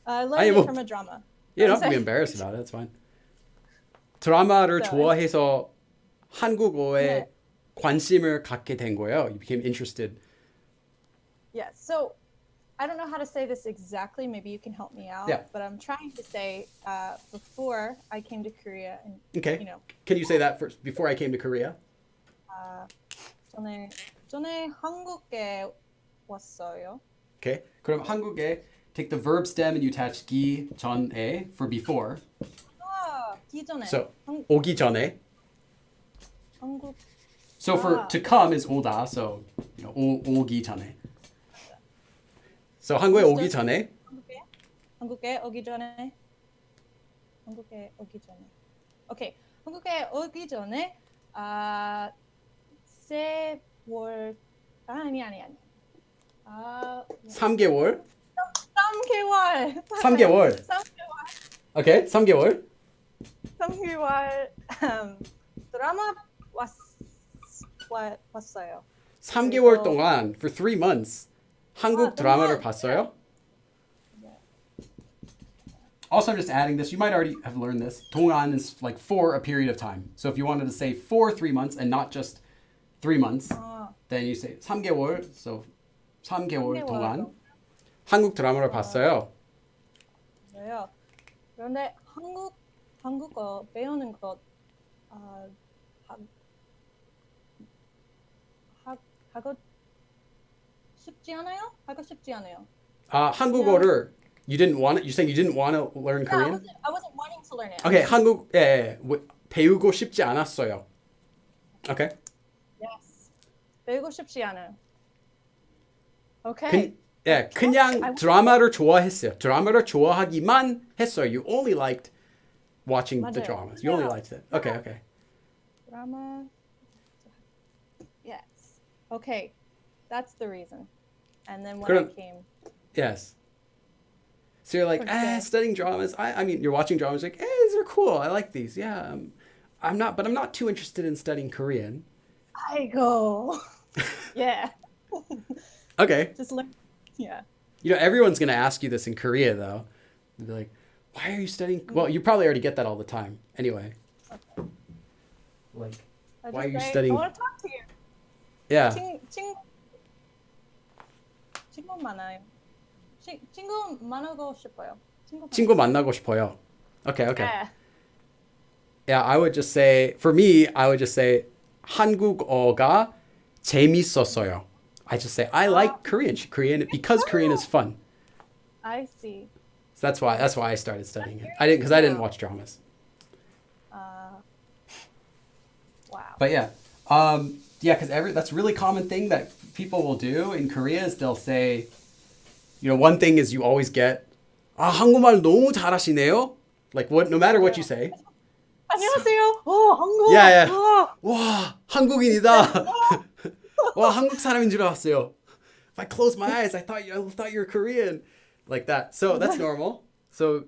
I learned 아니, it 뭐, from a drama. You don't I'm have to be sorry. embarrassed about it. That's fine. 드라마를 네. 좋아해서 한국어에 네. 관심을 갖게 된 거예요. You became interested. Yeah. So, I don't know how to say this exactly. Maybe you can help me out. Yeah. But I'm trying to say before I came to Korea, and Okay. you know, Can you say that first before I came to Korea? 전에 한국에 왔어요. Okay. 그럼 한국에 take the verb stem and you attach 기 전에 for before. 기존에. So 오기 전에. 한국. So for to come is 오다. So you know, 오기 전에. So 한국에 오기 전에. 한국에 오기 전에. 오케이. 한국에 오기 전에 세월 아니. 3개월. 3개월. 3개월. 오케이. 3개월. 3개월 드라마 왔어요. 3개월 동안 for 3 months 한국 드라마를 봤어요? Also, I'm just adding this. You might already have learned this. 동안 is like for a period of time. So if you wanted to say for 3 months and not just 3 months, then you say 3개월. So 3개월 동안 한국 드라마를 봤어요. 네요. 그런데 한국어 배우는 것 하고 쉽지 않아요? 하고 쉽지 않아요. 한국어를 you didn't want it. You saying you didn't want to learn Korean? I wasn't wanting to learn it. Okay, 한국 배우고 싶지 않았어요. Okay. Yes. 배우고 싶지 않아요. Okay. 그냥 드라마를 좋아했어요. 드라마를 좋아하기만 했어요. You only liked watching the 맞아요. dramas. You only liked it. Okay. 드라마. Yes. Okay. That's the reason. And then when I came. Yes. So you're like, studying dramas. I mean, you're watching dramas like, these are cool. I like these. Yeah. I'm not too interested in studying Korean. I go. Yeah. Okay. Just learn. Yeah. You know, everyone's going to ask you this in Korea, though. They'll be like, why are you studying? Well, you probably already get that all the time. Anyway. Okay. Like, why are you studying? I want to talk to you. Yeah. 친구 많아요. 친구 만나고 싶어요. 친구 만나고 싶어요. Okay. Yeah. Yeah, I would just say, for me, I would just say, 한국어가 재밌었어요. I just say, I like Korean because Korean is fun. I see. So that's why I started studying it. I didn't watch dramas. Wow. But yeah, because that's a really common thing that people will do in Korea is they'll say, you know, one thing is you always get, 한국말 너무 잘하시네요. Like no matter what you say. 안녕하세요. 한국. Yeah. 와, 한국인이다. 와, 한국 사람인 줄 알았어요. If I close my eyes, I thought you were Korean. Like that. So that's normal. So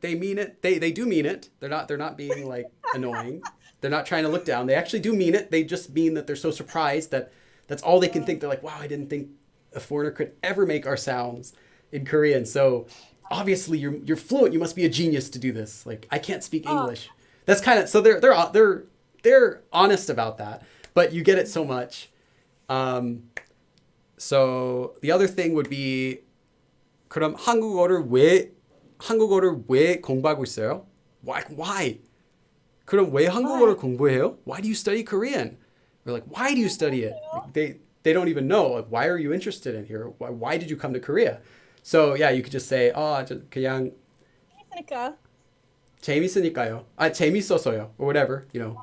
they mean it. They do mean it. They're not being like annoying. They're not trying to look down. They actually do mean it. They just mean that they're so surprised that that's all they can think. They're like, wow, I didn't think a foreigner could ever make our sounds in Korean. So obviously you're fluent. You must be a genius to do this. Like I can't speak English. That's kind of so they're honest about that. But you get it so much. So the other thing would be 그럼 한국어를 왜 공부하고 있어요? Why? 그럼 왜 한국어를 공부해요? Why do you study Korean? We're like, why do you study it? Like, they don't even know. Like, why are you interested in here? Why did you come to Korea? So yeah, you could just say, 그냥 재밌으니까요. 재밌었어요, or whatever, you know.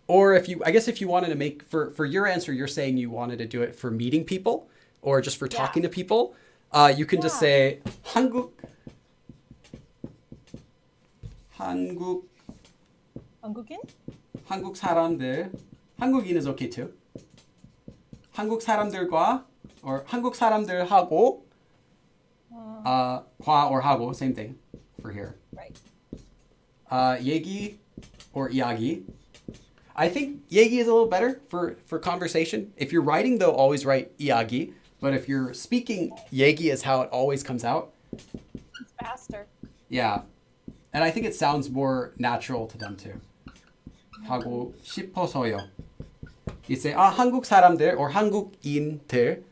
Or if you wanted to make for your answer, you're saying you wanted to do it for meeting people or just for talking to people. You can just say 한국인? 한국 사람들. 한국인 is okay too. 한국 사람들과 or 한국 사람들하고 과 or 하고 same thing for here. Right. 얘기 or 이야기. I think 얘기 is a little better for conversation. If you're writing though, always write 이야기. But if you're speaking, 얘기 is how it always comes out. It's faster. Yeah. And I think it sounds more natural to them too. 하고 싶어서요. You say, 한국 사람들 or 한국인들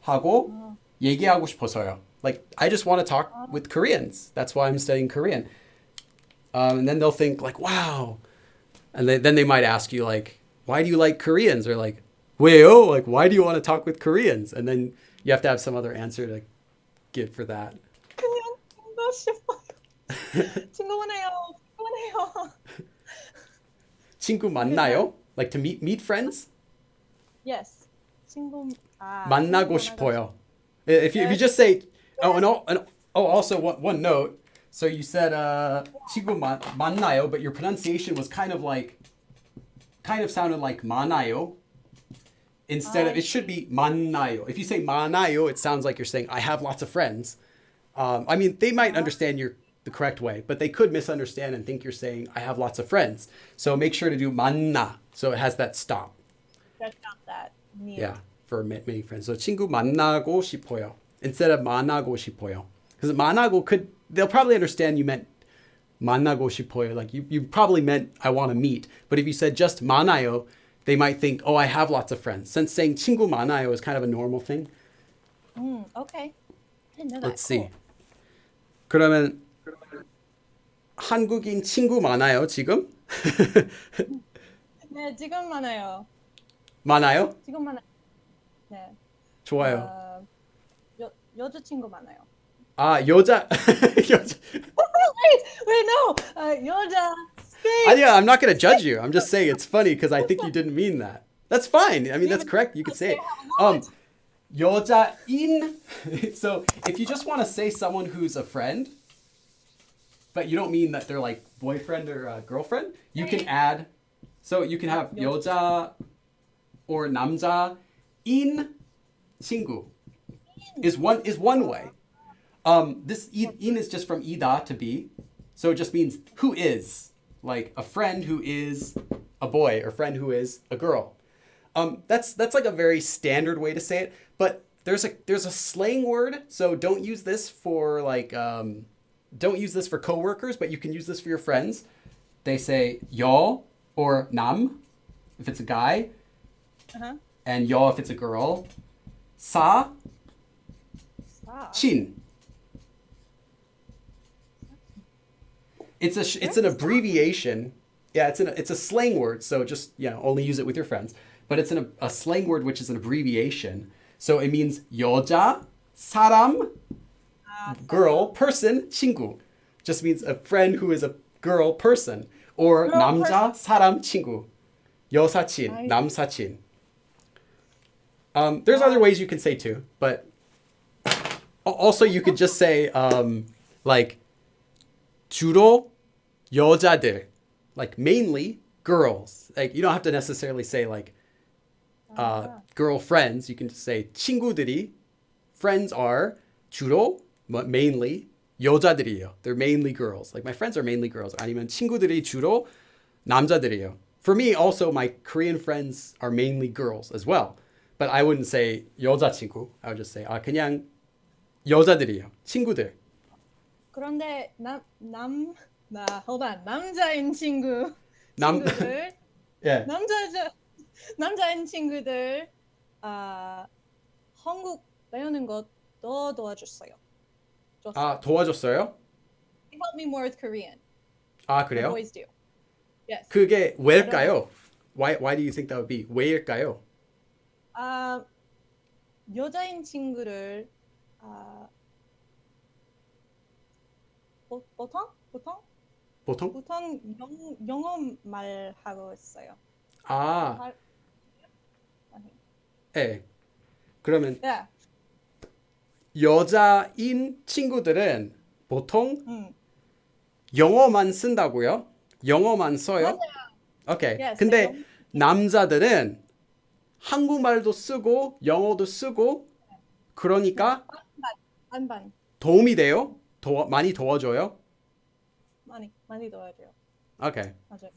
하고 얘기하고 싶어서요. Like I just want to talk with Koreans. That's why I'm studying Korean. And then they'll think like, wow. And then they might ask you like, why do you like Koreans? Or like, 왜요? Like, why do you want to talk with Koreans? And then you have to have some other answer to give for that. 그냥 친구 싶어요. 친구분해요. 친구분해요. 친구 만나요? Like to meet friends? Yes. 친구 만나고 싶어요. If you just say also one note. So you said 친구 만나요, but your pronunciation was kind of sounded like 많아요. Instead of it should be 만나요. If you say 많아요, it sounds like you're saying I have lots of friends. I mean, they might understand the correct way, but they could misunderstand and think you're saying I have lots of friends. So make sure to do 만나, so it has that stop. That's not that neat. Yeah, for many friends. So 친구 만나고 싶어요 instead of 만나고 싶어요. Because 만나고 they'll probably understand you meant 만나고 싶어요. Like you probably meant I want to meet. But if you said just 많아요, they might think, oh, I have lots of friends. Since saying 친구 많아요 is kind of a normal thing. Okay. I didn't know that. Let's see. 그러면 한국인 친구 많아요, 지금? 네, 지금 많아요. 많아요? 지금 많아요. 네. 좋아요. 여자친구 많아요. 아, 여자. Wait, no. 여자. Yeah, I'm not going to judge you. I'm just saying it's funny because I think you didn't mean that. That's fine. I mean, that's correct. You could say it. 여자인. So if you just want to say someone who's a friend, but you don't mean that they're like boyfriend or girlfriend, you can add. So you can have 여자 or 남자인 친구 is one way. This in is just from ida to be, so it just means who is, like a friend who is a boy or friend who is a girl. That's like a very standard way to say it, but there's a slang word, so don't use this for don't use this for coworkers, but you can use this for your friends. They say 여 or 남 if it's a guy, and 여 if it's a girl. 사, 친. It's an abbreviation. Yeah, it's a slang word, so just only use it with your friends. But it's a slang word which is an abbreviation. So it means 여자, 사람, girl, person, 친구. Just means a friend who is a girl person. Or 남자, 사람, 친구. 여사친, 남사친. There's other ways you can say too, but also you could just say like 주로 여자들, like mainly girls. Like you don't have to necessarily say like girlfriends. You can just say 친구들이. Friends are 주로, mainly 여자들이에요. They're mainly girls. Like my friends are mainly girls. 아니면 친구들이 주로 남자들이에요. For me, also my Korean friends are mainly girls as well. But I wouldn't say 여자친구. I would just say 그냥 여자들이에요. 친구들. 그런데 hold on. 남자인 친구들. 예. 남자인 친구들 한국 배우는 것도 도와줬어요. 도와줬어요? They helped me more with Korean. 그래요? The boys do. Yes. 그게 왜일까요? Why do you think that would be? 왜일까요? 여자인 친구를 보통 영어 말하고 있어요. 네. 그러면 Yeah. 여자인 친구들은 보통 영어만 쓴다고요? 영어만 써요? 오케이. Yes, 근데 남자들은 한국말도 쓰고 영어도 쓰고 그러니까 반반. 도움이 돼요? 많이 도와줘요? 많이 도와줘요. 오케이. 맞아요.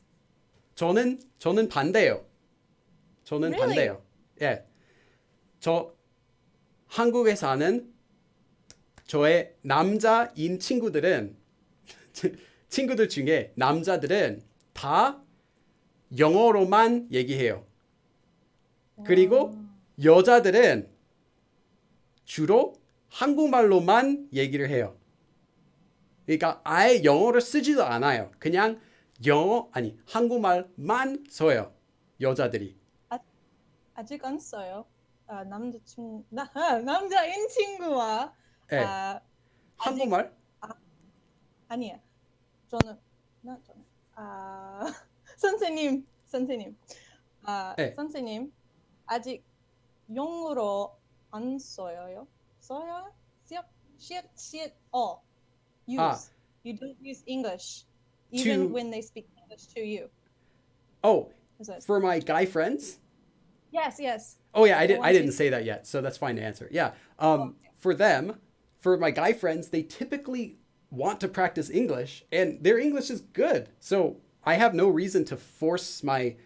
저는 반대요. 저는 Really? 반대요. 예. 저 한국에 사는 저의 남자인 친구들은 친구들 중에 남자들은 다 영어로만 얘기해요. 그리고 여자들은 주로 한국말로만 얘기를 해요. 그러니까 아예 영어를 쓰지도 않아요. 그냥 한국말만 써요. 여자들이. 아, 아직 안 써요. 남자인 친구와 네. 아직 한국말? 아니야. 저는 저는 선생님 네. 선생님 아직 영어로 안 써요. 써요? 시읒 아, use. You don't use English even to, when they speak English to you. oh, 그래서 for my guy friends? yes. Oh yeah, The I ones you didn't say that yet, so that's fine to answer. Yeah. oh, For them, for my guy friends, they typically want to practice English and their English is good. So I have no reason to force my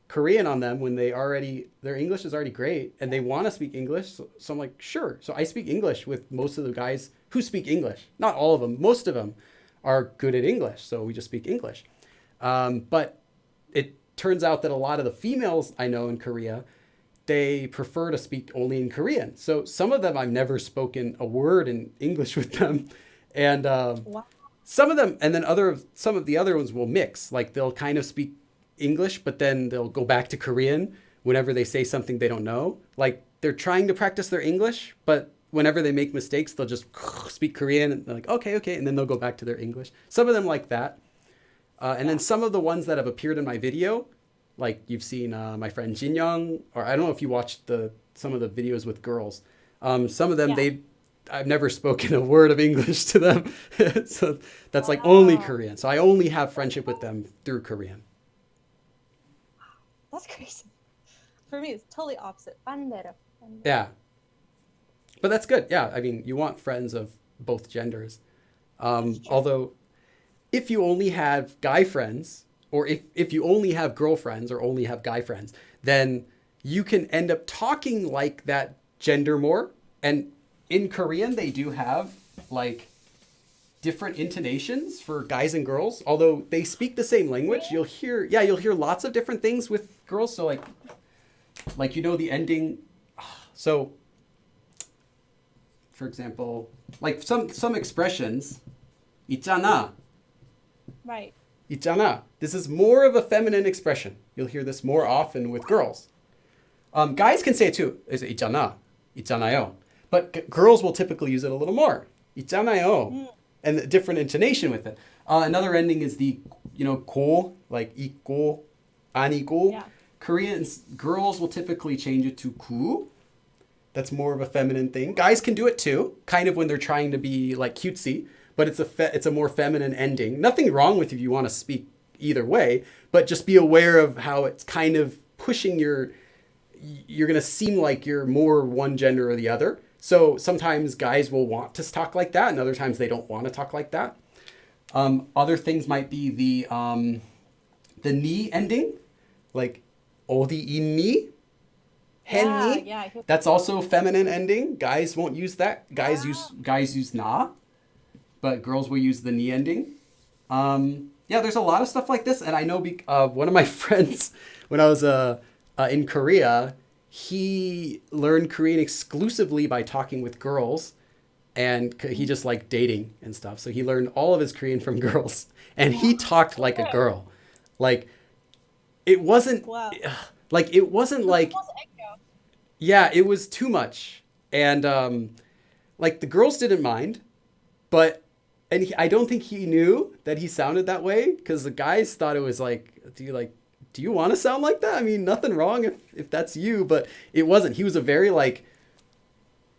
Korean on them when their English is already great and they want to speak English. So I'm like, sure. So I speak English with most of the guys who speak English. Not all of them. Most of them are good at English. So we just speak English. But it turns out that a lot of the females I know in Korea, they prefer to speak only in Korean. So some of them I've never spoken a word in English with them. And wow. some of them, and then some of the other ones will mix. Like they'll kind of speak English, but then they'll go back to Korean whenever they say something they don't know. Like they're trying to practice their English, but whenever they make mistakes, they'll just speak Korean and they're like, okay, and then they'll go back to their English. Some of them like that. And then some of the ones that have appeared in my video, like you've seen my friend Jin Young, or I don't know if you watched some of the videos with girls. Some of them, Yeah. I've never spoken a word of English to them. So that's like only Wow. Korean. So I only have friendship with them through Korean. That's crazy. For me, it's totally opposite. 반대로. Yeah. But that's good. Yeah. I mean, you want friends of both genders. That's true. Although, if you only have guy friends, or if you only have girlfriends or only have guy friends, then you can end up talking like that gender more. And in Korean, they do have like different intonations for guys and girls. Although they speak the same language, you'll hear lots of different things with girls. So like the ending. So for example, like some expressions, 있잖아. Right. 있잖아. This is more of a feminine expression. You'll hear this more often with girls. Guys can say it too. Is 있잖아, 있잖아요. But girls will typically use it a little more. 있잖아요. And a different intonation with it. Another ending is the, 고, like 있고, 아니고. Yeah. Girls will typically change it to 구. That's more of a feminine thing. Guys can do it too, kind of when they're trying to be like cutesy, but it's a more feminine ending. Nothing wrong with if you want to speak either way, but just be aware of how it's kind of pushing you're going to seem like you're more one gender or the other. So sometimes guys will want to talk like that, and other times they don't want to talk like that. Other things might be the ni ending, like 어디 있니? 했니? Yeah. That's also feminine ending. Guys won't use that. Guys use na, but girls will use the ni ending. There's a lot of stuff like this, and I know one of my friends when I was in Korea, he learned Korean exclusively by talking with girls, and he just liked dating and stuff. So he learned all of his Korean from girls, and he talked like a girl. Like it wasn't Wow. like it wasn't like yeah, it was too much, and like the girls didn't mind, but I don't think he knew that he sounded that way because the guys thought it was like, do you want to sound like that? I mean, nothing wrong if that's you, but it wasn't. He was a very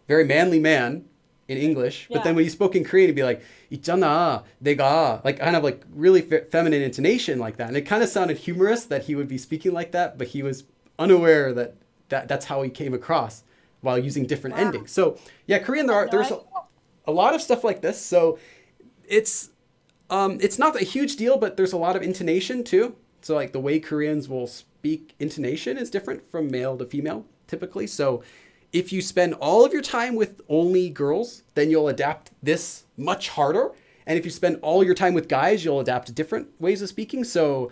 manly man in English, but then when he spoke in Korean, he'd be like, 있잖아, 내가, like kind of like really feminine intonation like that. And it kind of sounded humorous that he would be speaking like that, but he was unaware that's how he came across while using different endings. So yeah, Korean, there's a lot of stuff like this. So it's not a huge deal, but there's a lot of intonation too. So like the way Koreans will speak, intonation is different from male to female typically. So if you spend all of your time with only girls, then you'll adapt this much harder. And if you spend all your time with guys, you'll adapt different ways of speaking. So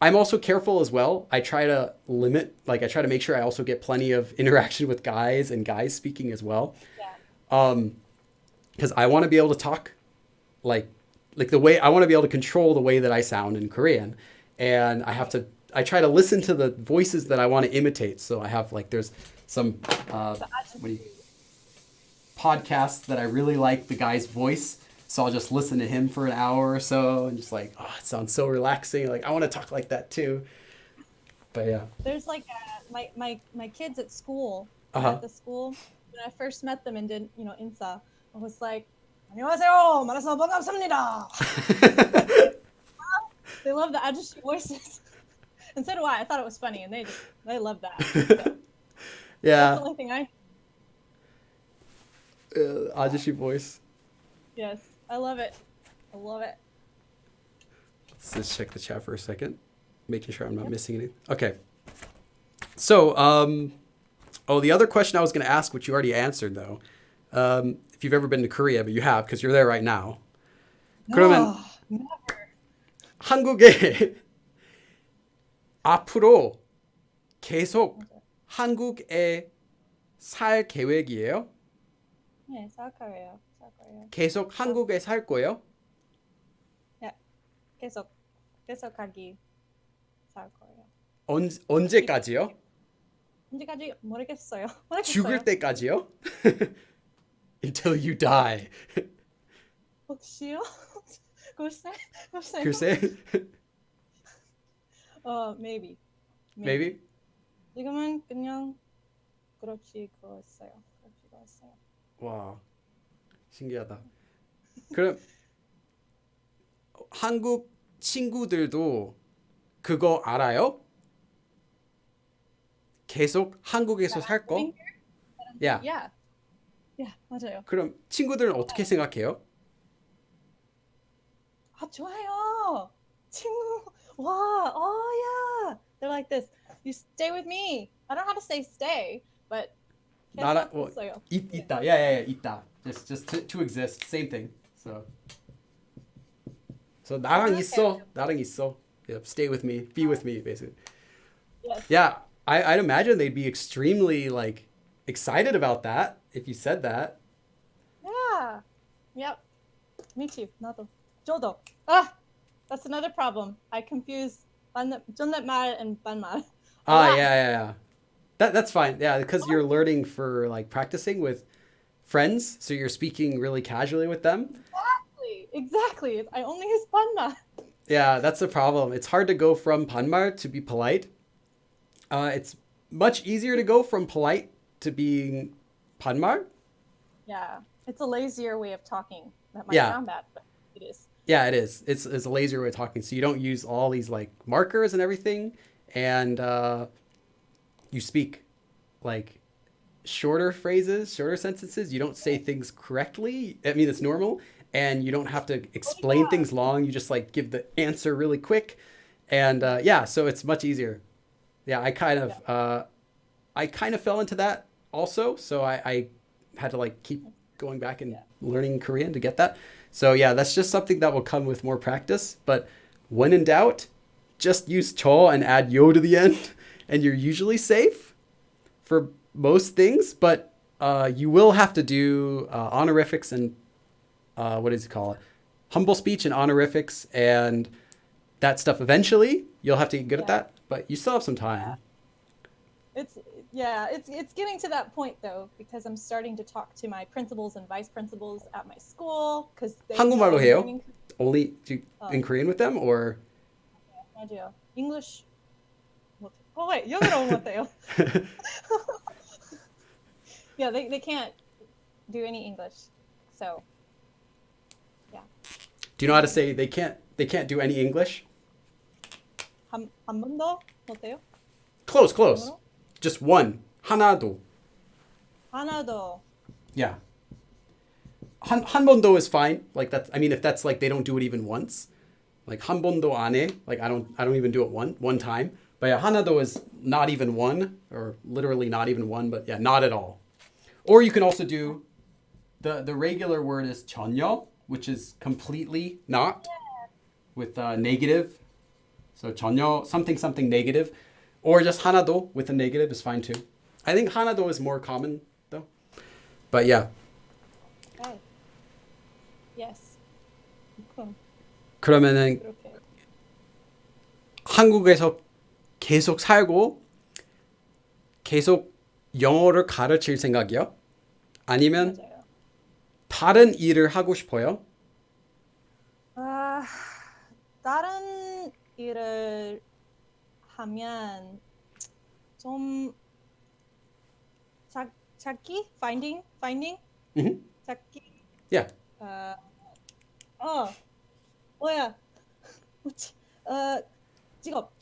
I'm also careful as well. I try to make sure I also get plenty of interaction with guys and guys speaking as well. Because I want to be able to talk like the way I want to be able to control the way that I sound in Korean, and I try to listen to the voices that I want to imitate. So I have like there's some what do you, podcasts that I really like the guy's voice. So I'll just listen to him for an hour or so and just like, oh, it sounds so relaxing. Like I want to talk like that too. But yeah. There's like my kids at school, Uh-huh. at the school, when I first met them and did, insa, I was like, 안녕하세요. 만나서 반갑습니다. They love the ajushi voices. And so do I. I thought it was funny, and they love that. So that's Yeah. the only thing Ajushi voice. yes, I love it. I love it. Let's just check the chat for a second, making sure I'm not missing anything. Okay. So, the other question I was going to ask, which you already answered though, if you've ever been to Korea, but you have because you're there right now. 그러면 Never. 한국에 앞으로 계속 한국에 살 계획이에요? 네, 살 거예요. 살 거예요. 계속 한국에 살 거예요? 네, 계속 가기 살 거예요. 언제까지요? 언제까지 모르겠어요. 죽을 때까지요? Until you die. 혹시요? 글쎄요. 글쎄. Maybe. Maybe? 지금은 그냥 그렇지 그랬어요. 와, 신기하다. 그럼 한국 친구들도 그거 알아요? 계속 한국에서 살 거? 야. Yeah, 맞아요. 그럼 친구들은 어떻게 생각해요? 좋아요. 친구. 와, yeah. They're like this. You stay with me. I don't know how to say stay, but 나라 있어요. 있다. Yeah, 있다. Just to exist. Same thing. So 나랑 있어. 나랑 있어. Yeah, stay with me. Be with me, basically. Yes. Yeah, I'd imagine they'd be extremely like excited about that if you said that. Yeah. Yep. Me too. 나도. 저도. That's another problem. I confuse 존댓말 and 반말. Yeah. That's fine. Yeah, because you're learning for like practicing with friends, so you're speaking really casually with them. Exactly. I only use 반말. Yeah, that's the problem. It's hard to go from 반말 to be polite. It's much easier to go from polite to being 반말. Yeah, it's a lazier way of talking. That might sound bad, but it is. Yeah, it is. It's a lazier way of talking. So you don't use all these like markers and everything, and you speak like shorter phrases, shorter sentences. You don't say things correctly. I mean, it's normal, and you don't have to explain things long. You just like give the answer really quick, and so it's much easier. Yeah, I kind of fell into that also. So I had to like keep going back and learning Korean to get that. So yeah, that's just something that will come with more practice. But when in doubt, just use 저 and add yo to the end, and you're usually safe for most things. But you will have to do honorifics and what does it call it? Humble speech and honorifics and that stuff. Eventually, you'll have to get good at that. But you still have some time. It's getting to that point though, because I'm starting to talk to my principals and vice principals at my school because they 한국말로 해요? Only in Korean with them or? 맞아요. English. wait, 영어로 못해요. Yeah, they can't do any English, so yeah. Do you know how to say they can't do any English? 한 번 더 못해요? Close. Just one. 하나도. Yeah. 한 번도 is fine. Like that's. I mean, if that's like they don't do it even once, like 한 번도 안 해. Like I don't even do it one time. But yeah, 하나도 is not even one, or literally not even one. But yeah, not at all. Or you can also do the regular word is 전혀, which is completely not, with negative. So 전혀 something negative, or just 하나도 with a negative is fine too. I think 하나도 is more common though. But yeah. Yes. 그럼 그러면은 그렇게. 한국에서 계속 살고 계속 영어를 가르칠 생각이요? 아니면 맞아요. 다른 일을 하고 싶어요? 아, 다른 일을 하면 좀 찾기? finding? 음, 찾기? yeah, 어, 어, 뭐야? 뭐지? 직업.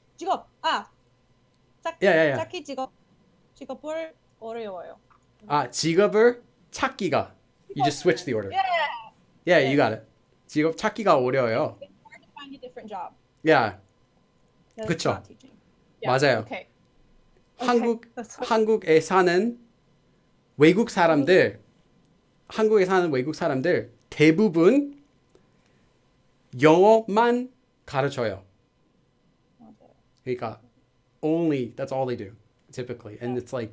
yeah, yeah, yeah. 찾기 직업을 어려워요. 아, 직업을 찾기가. You just switch the 직업을, order. yeah, Yeah, you got yes. it. 직업 찾기가 어려워요. It's hard to find a different job Yeah, that's 그쵸. not teaching. Yeah, 맞아요. okay. Okay, 한국, that's what 한국에 사는 외국 한국, 사람들, 한국에 사는 외국 사람들 대부분 영어만 가르쳐요. 맞아요. 그러니까 only, that's all they do, typically. And Yeah. it's like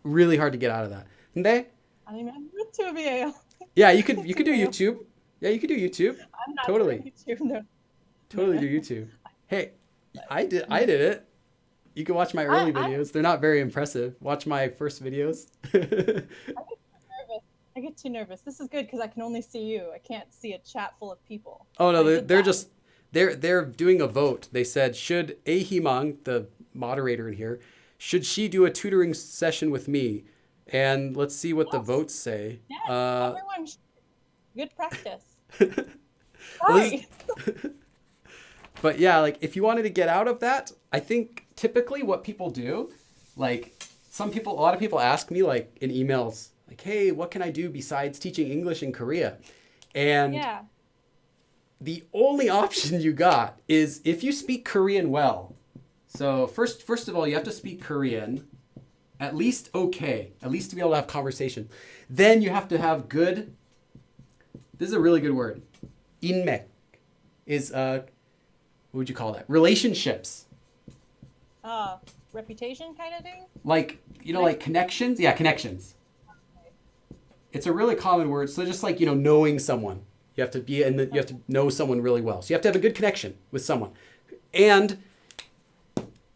really hard to get out of that. 근데 아니면 유튜브예요. yeah, you could do 유튜브예요. YouTube. Yeah, you could do YouTube. I'm not doing Totally. YouTube. No, no, Totally no. do YouTube. Hey, But, I did it. You can watch my early I videos. They're not very impressive. Watch my first videos. I get too nervous. I get too nervous. This is good because I can only see you. I can't see a chat full of people. Oh no, I they're, did they're that. just they're doing a vote. They said should Ahimang, the moderator in here, should she do a tutoring session with me? And let's see what the Yes, votes say. yes. Uh, Everyone, good practice. well, this Sorry. but yeah, like if you wanted to get out of that, I think typically what people do, like a lot of people ask me like in emails, like, hey, what can I do besides teaching English in Korea? And Yeah. the only option you got is if you speak Korean well. So first of all, you have to speak Korean, at least okay, at least to be able to have conversation. Then you have to have good. This is a really good word. Inmek is what would you call that? Relationships. Reputation kind of thing. Like, like connections. Yeah, connections. It's a really common word. So just like, knowing someone. You have to be you have to know someone really well. So you have to have a good connection with someone. And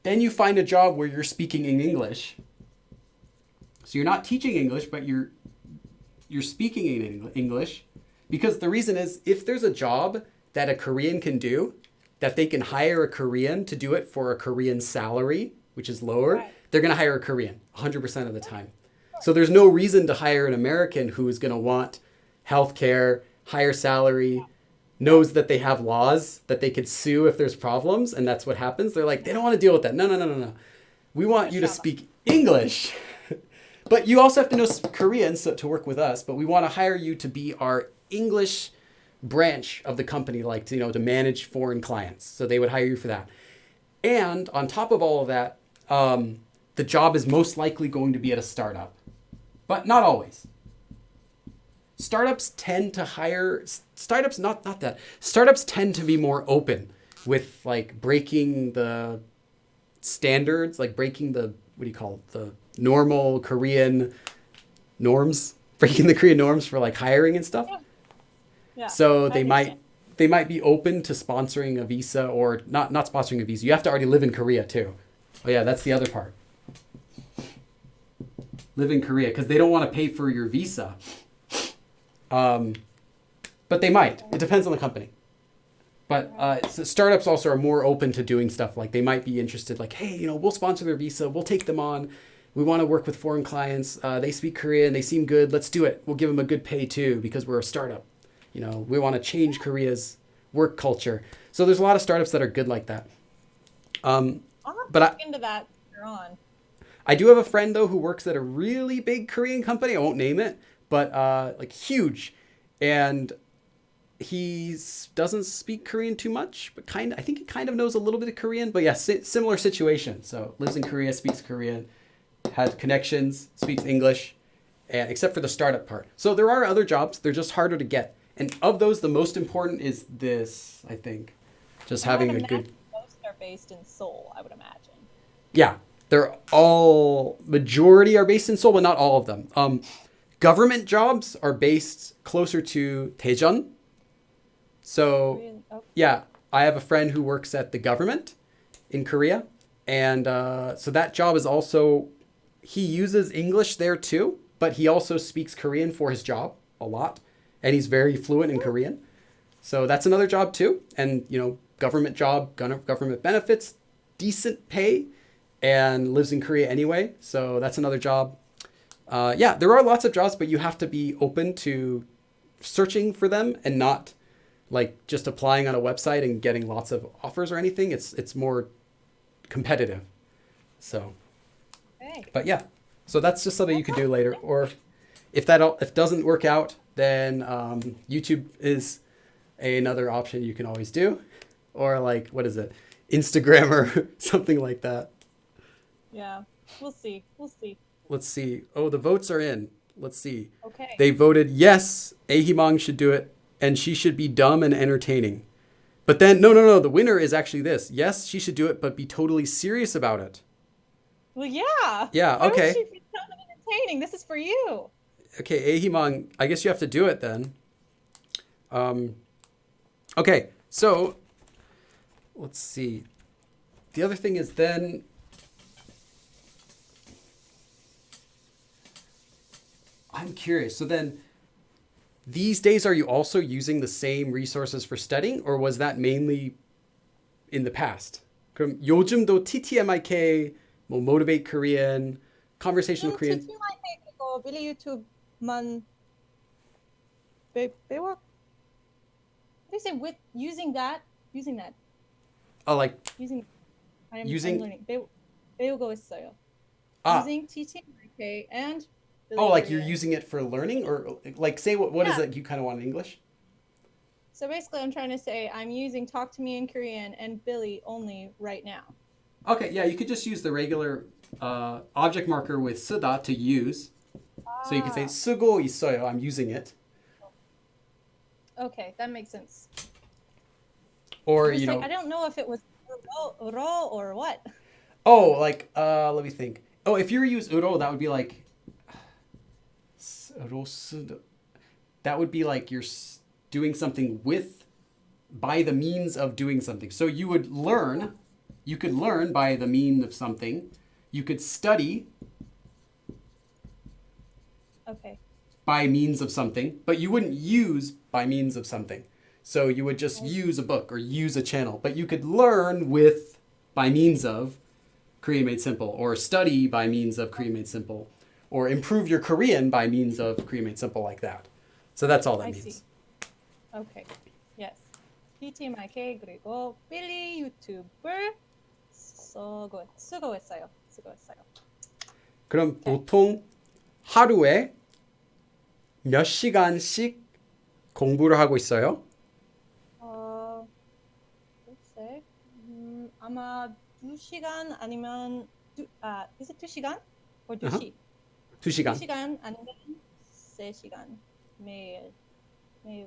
then you find a job where you're speaking in English. So you're not teaching English, but you're speaking in English, because the reason is if there's a job that a Korean can do, that they can hire a Korean to do it for a Korean salary, which is lower, Right. they're going to hire a Korean 100% of the time. So there's no reason to hire an American who is going to want healthcare, higher salary, knows that they have laws that they could sue if there's problems, and that's what happens. They're like, they don't want to deal with that. No, no, no, no, no. We want you to speak English. But you also have to know Korean to work with us, but we want to hire you to be our English branch of the company, like to manage foreign clients. So they would hire you for that. And on top of all of that, the job is most likely going to be at a startup, but not always. Startups tend to hire startups tend to be more open with like breaking the standards, like breaking the what do you call it, the normal Korean norms, breaking the Korean norms for like hiring and stuff. Yeah. Yeah. So I they understand. might be open to sponsoring a visa, or not sponsoring a visa. You have to already live in Korea too. Oh yeah, that's the other part. Live in Korea because they don't want to pay for your visa. But they might. It depends on the company. But so startups also are more open to doing stuff. Like they might be interested, like, hey, we'll sponsor their visa. We'll take them on. We want to work with foreign clients. They speak Korean. They seem good. Let's do it. We'll give them a good pay too because we're a startup. We want to change Korea's work culture. So there's a lot of startups that are good like that. I'll have to But look into that later on. I do have a friend though who works at a really big Korean company. I won't name it, but like huge, and he doesn't speak Korean too much, but I think he kind of knows a little bit of Korean. But yeah, similar situation. So lives in Korea, speaks Korean, has connections, speaks English, and except for the startup part. So there are other jobs. They're just harder to get. And of those, the most important is this, I think, just I would having a imagine good. most are based in Seoul. I would imagine. Yeah, majority are based in Seoul, but not all of them. government jobs are based closer to Daejeon. So, Korean. Oh, yeah, I have a friend who works at the government in Korea. And so that job is also, he uses English there too, but he also speaks Korean for his job a lot. And he's very fluent in Korean. So that's another job too. And, government job, government benefits, decent pay, and lives in Korea anyway. So that's another job. Yeah, there are lots of jobs, but you have to be open to searching for them and not like just applying on a website and getting lots of offers or anything. It's more competitive. So, okay. but yeah, so that's just something you could do later. Or if if doesn't work out, then YouTube is another option you can always do. Or like, what is it? Instagram or something like that. Yeah, we'll see. We'll see. Let's see. Oh, the votes are in. Let's see. Okay. They voted yes, Ahimang should do it, and she should be dumb and entertaining. But then, no. The winner is actually this. Yes, she should do it, but be totally serious about it. Well, yeah. Yeah, Why would okay. she be so entertaining? This is for you. Okay, Ahimang, I guess you have to do it then. Okay, so let's see. The other thing is then I'm curious. So then these days, are you also using the same resources for studying, or was that mainly in the past? 그럼 요즘도 TTMIK, 뭐 Motivate Korean, Conversational Korean. TTYK 그리고 빌리 유튜브만 배워? They say with using that. Oh, like I'm using- learning. 배우고 있어요. ah, Using TTYK and oh, like you're Korean. using it for learning, or like say what is Yeah. it you kind of want in English? So basically, I'm trying to say I'm using Talk to Me in Korean and Billy only right now. Okay, yeah, you could just use the regular object marker with 쓰다 to use. So you can say 쓰고 있어요. I'm using it. Okay, that makes sense. Or It's like, I don't know if it was ro or what. oh, like let me think. Oh, if you use uro, that would be like that would be like you're doing something with by the means of doing something. So you could learn by the mean of something. You could study Okay. by means of something, but you wouldn't use by means of something. So you would just use a book or use a channel, but you could learn with by means of Korean Made Simple, or study by means of Korean Made Simple, or improve your Korean by means of Korean Made Simple, like that. So that's all that I means. see. Okay. Yes. PTMIK 그리고 빌리 유튜브를 수고했어요. 그럼 보통 하루에 몇 시간씩 공부를 하고 있어요? 글쎄, 아마 2시간 아니면 is it 2시간? or 2시? 2시간. 2시간 아니면 3시간 매일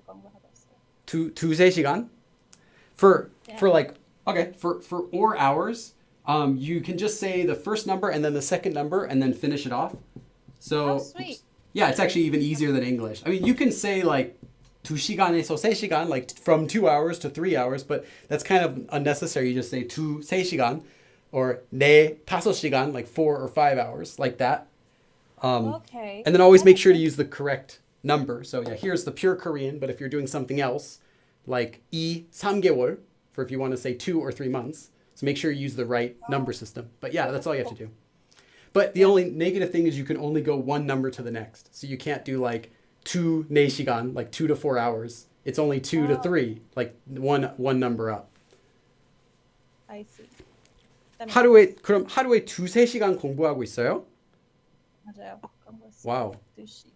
공부하고 있어요. 두세 시간? For Yeah. like, okay, for or hours, you can just say the first number and then the second number and then finish it off. So Oh, sweet. yeah, it's actually even easier than English. I mean, you can say like 2시간에서 3시간, like from 2 hours to 3 hours, but that's kind of unnecessary. You just say 3시간 or 네 5시간, like 4 or 5 hours, like that. Okay. And then always make sure to use the correct number. So yeah, here's the pure Korean, but if you're doing something else, like 3개월, for if you want to say 2 or 3 months, so make sure you use the right number system. But yeah, that's all you have to do. But the only negative thing is you can only go one number to the next. So you can't do like 2 4시간, like 2 to 4 hours. It's only 2 to 3, like one number up. I see. That makes 그럼 하루에 2-3시간 공부하고 있어요? 맞아요. 공부했어요. 와우. 2시.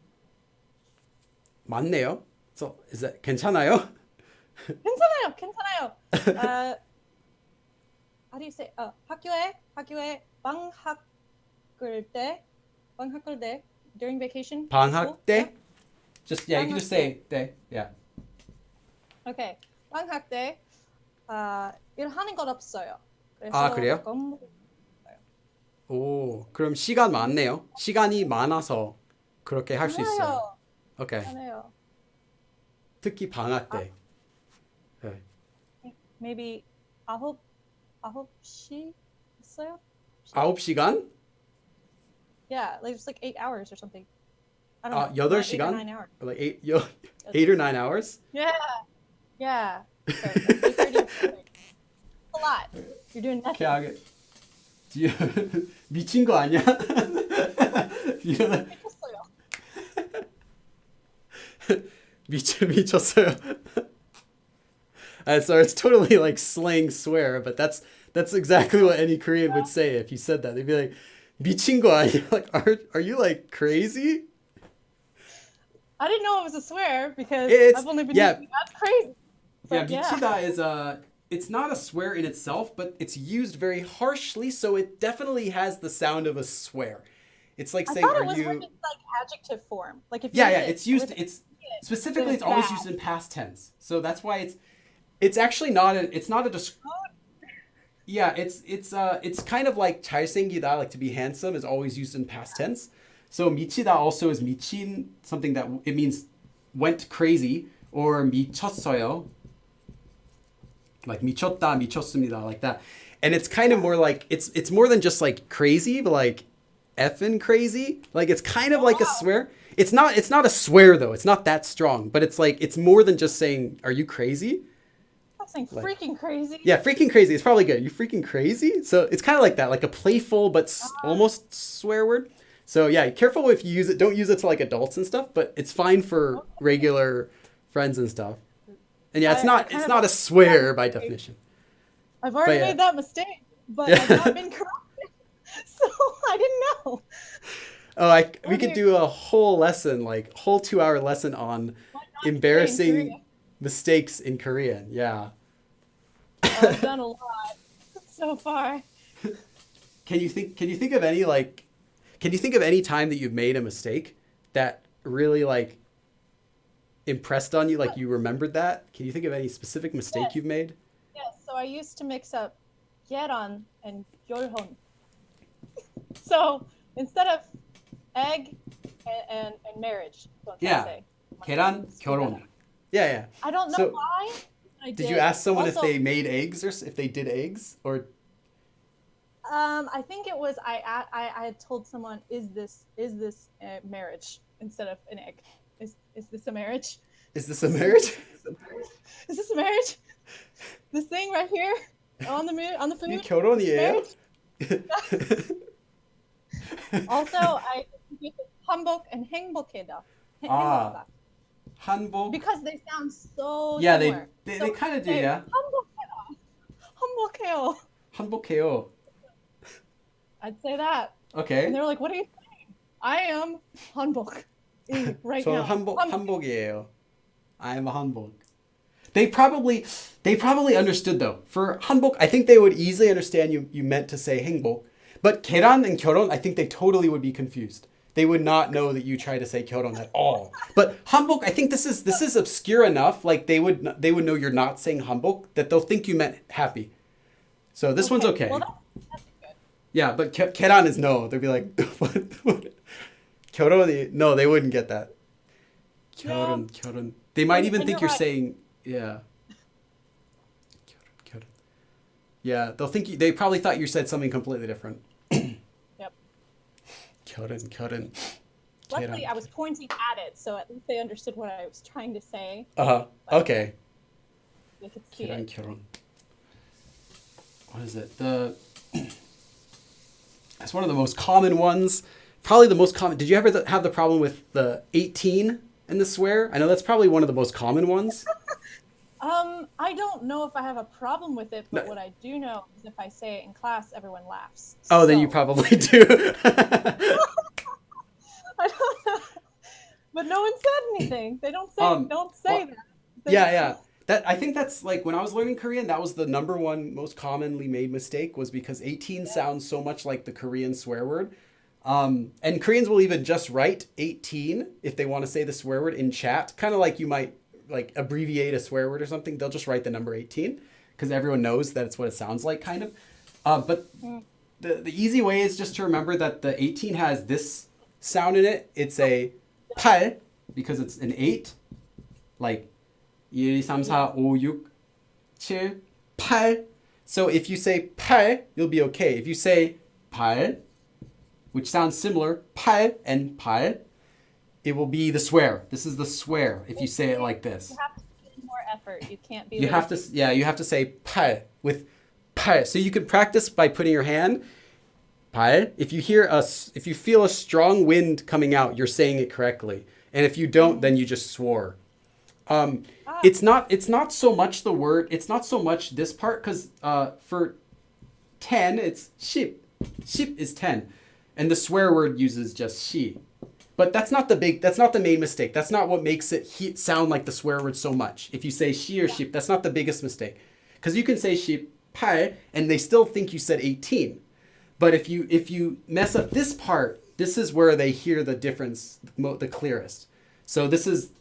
맞네요. So is that 괜찮아요? 괜찮아요. How do you say? 학교에 방학을 때 during vacation. 방학 school? 때? Just yeah, you can 방학 just say 때. Yeah. Okay. 방학 때 일하는 것 없어요. 그래서 아, 그래요? 공부. 오, 그럼 시간 많네요. 시간이 많아서 그렇게 할 수 있어요. 하나요. 오케이. 하나요. 특히 방학 아, 때. 네. maybe 아홉 시 있어요? 9시간? Yeah, like it's like 8 hours or something. I don't 아, know. Around 8시간? 8 or 9 hours. Like 8 or 9 hours? Yeah, yeah. So like 8:30 to 4:30. A lot. You're doing 오케이, nothing. 미친 거 아니야? 미쳤어요. 미쳤어요. So it's totally like slang swear, but that's exactly what any Korean would say if you said that. They'd be like, 미친 거 아니야? Like, are you like crazy? I didn't know it was a swear because It's I've only been yeah, using that's crazy. yeah. But yeah. 미치다 is it's not a swear in itself, but it's used very harshly, so it definitely has the sound of a swear. It's like I saying, thought it "Are was you?" when it's like adjective form. Like if you Yeah, use yeah. it It's used. with It's it, specifically. then It's always bad. used in past tense. So that's why it's actually not a. It's not a. Yeah, it's kind of like 잘생기다, like to be handsome, is always used in past tense. So 미치다 also is 미친, something that it means went crazy, or 미쳤어요, like 미쳤다, 미쳤습니다, like that. And it's kind of more like it's more than just like crazy, but like effing crazy. Like it's kind of Oh like a wow. swear. It's not a swear though. It's not that strong, but it's like it's more than just saying, "Are you crazy?" That's saying Like freaking crazy. yeah, freaking crazy. It's probably good. You freaking crazy? So it's kind of like that, like a playful but Ah, almost swear word. So yeah, careful if you use it. Don't use it to like adults and stuff, but it's fine for okay. regular friends and stuff. And yeah, I it's kind of not a already made that swear by mistake. definition. I've But already yeah. made that mistake, but I've Yeah. not been corrected. So I didn't know. We Oh could dear. do a whole lesson, like whole 2 hour lesson on What not to say in Korea? embarrassing mistakes in Korean. Yeah. Oh, I've done a lot so far. Can you think of any like can you think of any time that you've made a mistake that really like impressed on you, like What? you remembered that? Can you think of any specific mistake Yes, you've made? yes. So I used to mix up 계란 and 결혼. So instead of egg and marriage, so I'm trying to Yeah. say. I'm gonna 계란, speed that 결혼. up. Yeah, yeah. I don't know So, why, but I did you did. ask someone if Also, they made eggs or if they did eggs or I think it was I had told someone, "Is this a marriage?" instead of an egg. Is this a marriage? is this a marriage? Is this a marriage? This thing right here on the 이게 food? Is this 결혼이에요? marriage? Also, I confused 한복 and 행복하다. 아, 행복하다. 한복. Because they sound so Yeah, they similar. they, So they when kind you of do, say yeah. 행복하다, 행복해요. 한복해요. I'd say that. And Okay. they were like, "What are you saying?" I am 한복 right 저는 now. 한복. 한복이에요. I am a hanbok. They probably understood though. For hanbok, I think they would easily understand you meant to say hengbok. But keran and kyoron, I think they totally would be confused. They would not know that you try to say kyoron at all. But hanbok, I think this is obscure enough. Like they would know you're not saying hanbok, that they'll think you meant happy. So this one's Okay. Well, okay. that's good. Yeah, but keran is no. They'd be like, what? 결혼이 no, they wouldn't get that. Yeah. 결혼. They might even And think you're you're right. saying yeah. 결혼. Yeah, they probably thought you said something completely different. Yep. 결혼. Luckily, 계란. I was pointing at it, so at least they understood what I was trying to say. Uh-huh. But Okay. they could see it. 결혼. What is it? It's one of the most common ones. Probably the most common. Did you ever have the problem with the 18 and the swear? I know that's probably one of the most common ones. I don't know if I have a problem with it, No. but what I do know is if I say it in class, everyone laughs. Oh, then you So probably do. I don't know. But no one said anything. They don't say um, don't say well, that. They yeah, don't yeah. know. I think that's like when I was learning Korean, that was the number one most commonly made mistake, was because 18 Yeah. sounds so much like the Korean swear word. And Koreans will even just write 18 if they want to say the swear word in chat, kind of like you might like abbreviate a swear word or something. They'll just write the number 18 because everyone knows that it's what it sounds like, kind of. But Mm. the easy way is just to remember that the 18 has this sound in it, it's a 8 because it's an 8. Like 1, 2, 3, 4, 5, 6, 7, 8. So if you say 8, you'll be okay. If you say 8, which sounds similar, 8 and 8, it will be the swear. This is the swear if you say it like this. You have to put in more effort. You can't be. You have to, yeah, you have to say 8 with 8. So you can practice by putting your hand 8. If you feel a strong wind coming out, you're saying it correctly. And if you don't, then you just swore. It's not so much the word. It's not so much this part because for 10, it's ship. Ship is 10, and the swear word uses just she. But that's not the main mistake. That's not what makes it sound like the swear word so much. If you say she or sheep, that's not the biggest mistake. Because you can say sheep, 8, and they still think you said 18. But if you mess up this part, this is where they hear the difference the clearest. So this is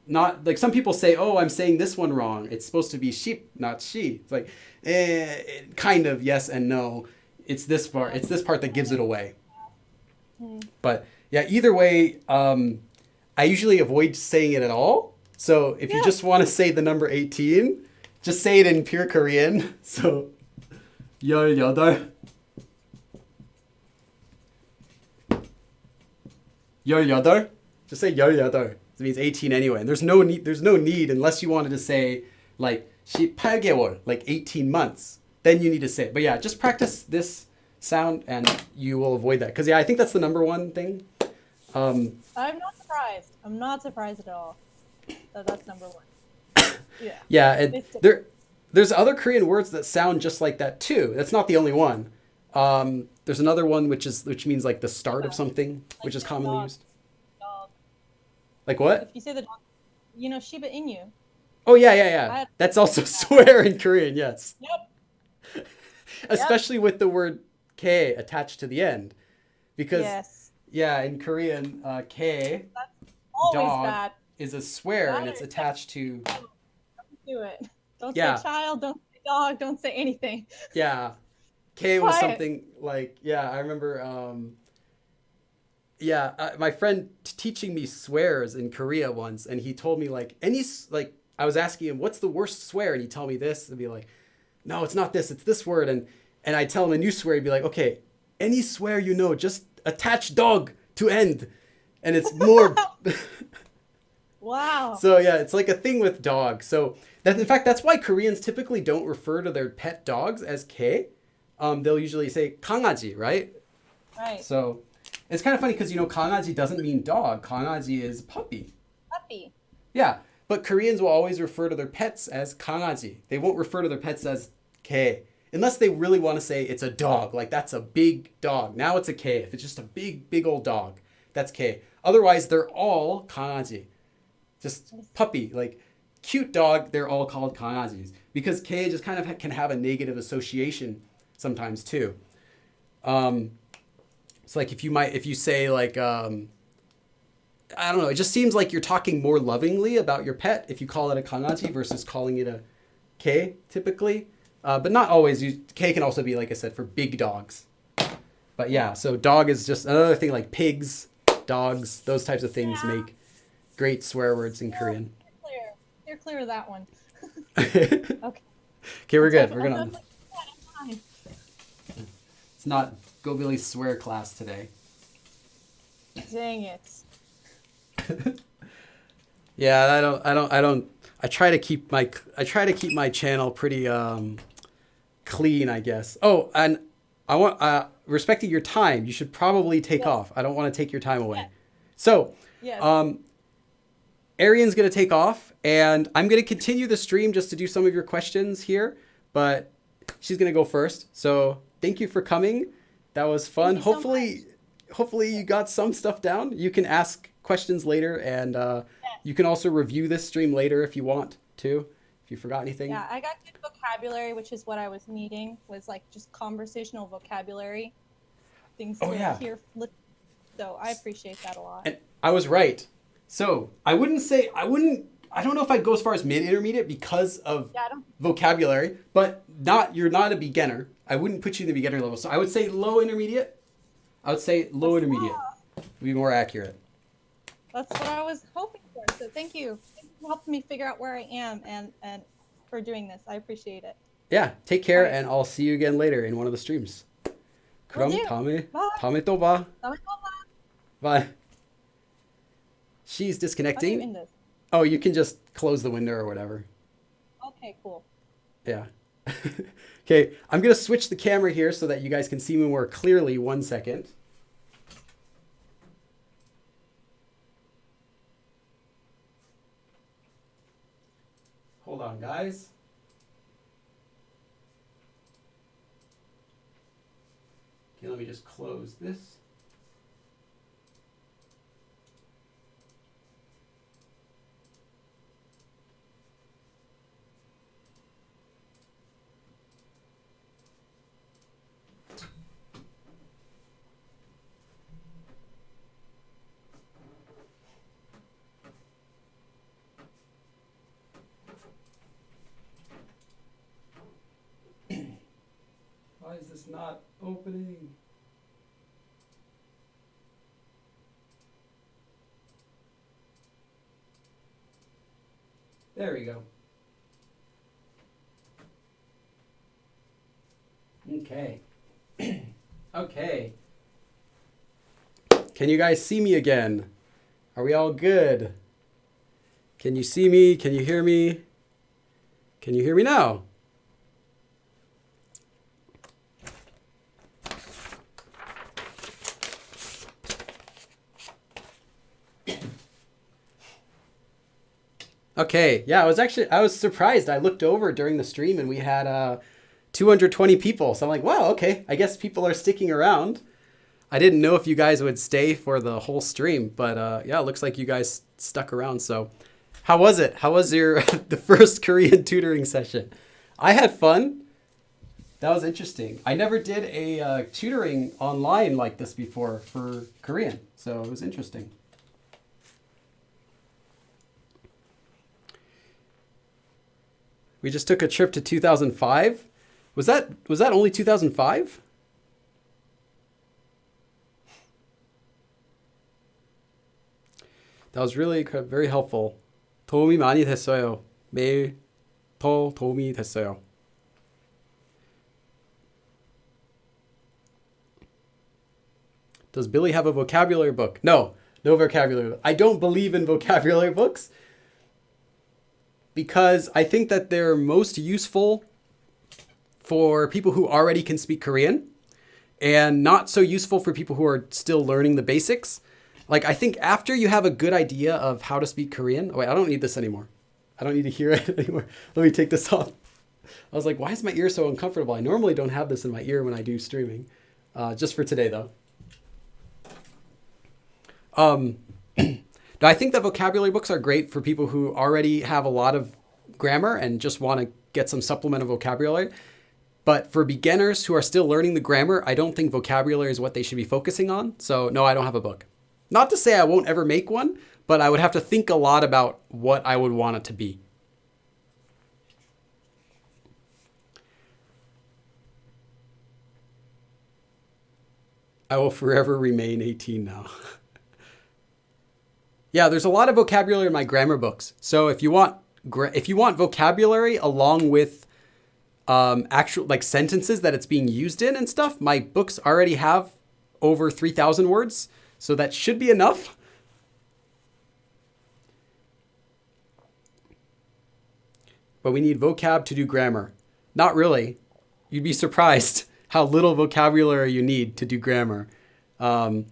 not like some people say, oh, I'm saying this one wrong. It's supposed to be sheep, not she. It's like, kind of yes and no. It's this part. It's this part that gives it away. But yeah, either way, I usually avoid saying it at all. So if you just want to say the number 18, just say it in pure Korean. So 18. 18. Just say 18. It means 18 anyway. And there's no need unless you wanted to say like 18개월, like 18 months. Then you need to say it. But yeah, just practice this sound and you will avoid that. Because yeah, I think that's the number one thing. I'm not surprised. I'm not surprised at all. That's number one. Yeah. Yeah, there's other Korean words that sound just like that too. That's not the only one. There's another one which means like the start of something, like which is commonly used. Dog. Like what? If you say the dog, Shiba Inu. Oh yeah. That's also swear in Korean, yes. Yep. Especially with the word K attached to the end. Because yes. In Korean, K, that's always dog, bad. is a swear and it's attached to... Don't do it. Don't say child, don't say dog, don't say anything. Yeah. K was something like, I remember, my friend teaching me swears in Korea once, and he told me I was asking him, what's the worst swear? And he'd tell me this and be like, no, it's not this, it's this word. And I tell him a new swear, he'd be like, okay, any swear just attach dog to end. And it's more... Wow. So yeah, it's like a thing with dogs. So in fact, that's why Koreans typically don't refer to their pet dogs as K. They'll usually say 강아지, right? Right. So it's kind of funny because 강아지 doesn't mean dog. 강아지 is puppy. Puppy. Yeah, but Koreans will always refer to their pets as 강아지. They won't refer to their pets as K. Unless they really want to say it's a dog, like that's a big dog. Now it's a K. If it's just a big old dog, that's K. Otherwise, they're all 강아지. Just puppy, like cute dog, they're all called 강아지s. Because K just kind of can have a negative association sometimes too. It's like if you say like, I don't know, it just seems like you're talking more lovingly about your pet if you call it a 강아지 versus calling it a K typically. But not always. K can also be, like I said, for big dogs. But yeah, so dog is just another thing like pigs, dogs, those types of things make great swear words in Korean. You're clear of that one. Okay. Okay, we're good. We're good. It's not Go Billy swear class today. Dang it. Yeah, I try to keep my channel pretty clean, I guess. Oh, and I want respecting your time, you should probably take off. I don't want to take your time away. Yes. So, Arian's going to take off, and I'm going to continue the stream just to do some of your questions here, but she's going to go first. So, thank you for coming. That was fun. Hopefully you got some stuff down. You can ask questions later, and you can also review this stream later if you want to, if you forgot anything. Yeah, I got good vocabulary, which is what I was needing, was like just conversational vocabulary. Things to hear. So I appreciate that a lot. And I was right. So I don't know if I'd go as far as mid-intermediate because of vocabulary, but you're not a beginner. I wouldn't put you in the beginner level. So I would say low intermediate. I would say low intermediate. Be more accurate. That's what I was hoping for. So thank you. Thank you for helping me figure out where I am and for doing this. I appreciate it. Yeah, take All care, right. and I'll see you again later in one of the streams. Will 그럼 do. Bye. 다음에 또 봐. 다음에 또 봐. Bye. She's How do you disconnecting. end this? Oh, you can just close the window or whatever. Okay, cool. Yeah. Okay, I'm gonna switch the camera here so that you guys can see me more clearly. 1 second. Hold on, guys. Okay, let me just close this. Why is this not opening? There we go. Okay. Okay. Can you guys see me again? Are we all good? Can you see me? Can you hear me? Can you hear me now? Okay, yeah, I was surprised. I looked over during the stream and we had 220 people. So I'm like, wow, okay, I guess people are sticking around. I didn't know if you guys would stay for the whole stream, but yeah, it looks like you guys stuck around. So how was it? How was your the first Korean tutoring session? I had fun. That was interesting. I never did a tutoring online like this before for Korean, so it was interesting. We just took a trip to 2005. Was that only 2005? That was really very helpful. 도움이 많이 됐어요. 매일 더 도움이 됐어요. Does Billy have a vocabulary book? No, no vocabulary. I don't believe in vocabulary books because I think that they're most useful for people who already can speak Korean and not so useful for people who are still learning the basics. Like, I think after you have a good idea of how to speak Korean, oh wait, I don't need this anymore. I don't need to hear it anymore. Let me take this off. I was like, why is my ear so uncomfortable? I normally don't have this in my ear when I do streaming. Just for today though. I think that vocabulary books are great for people who already have a lot of grammar and just want to get some supplemental vocabulary. But for beginners who are still learning the grammar, I don't think vocabulary is what they should be focusing on. So no, I don't have a book. Not to say I won't ever make one, but I would have to think a lot about what I would want it to be. I will forever remain 18 now. Yeah, there's a lot of vocabulary in my grammar books. So if you want vocabulary along with actual like sentences that it's being used in and stuff, my books already have over 3,000 words. So that should be enough. But we need vocab to do grammar. Not really. You'd be surprised how little vocabulary you need to do grammar. I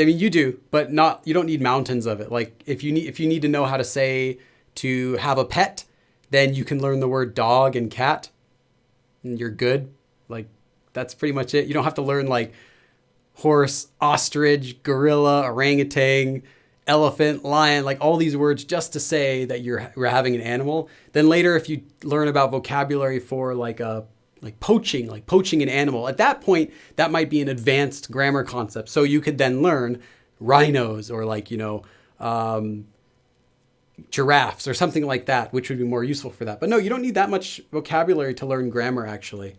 mean, you do, but you don't need mountains of it. Like if you need to know how to say to have a pet, then you can learn the word dog and cat and you're good. Like that's pretty much it. You don't have to learn like horse, ostrich, gorilla, orangutan, elephant, lion, like all these words just to say that you're having an animal. Then later, if you learn about vocabulary for like poaching an animal, at that point, that might be an advanced grammar concept. So you could then learn rhinos or giraffes or something like that, which would be more useful for that. But no, you don't need that much vocabulary to learn grammar actually.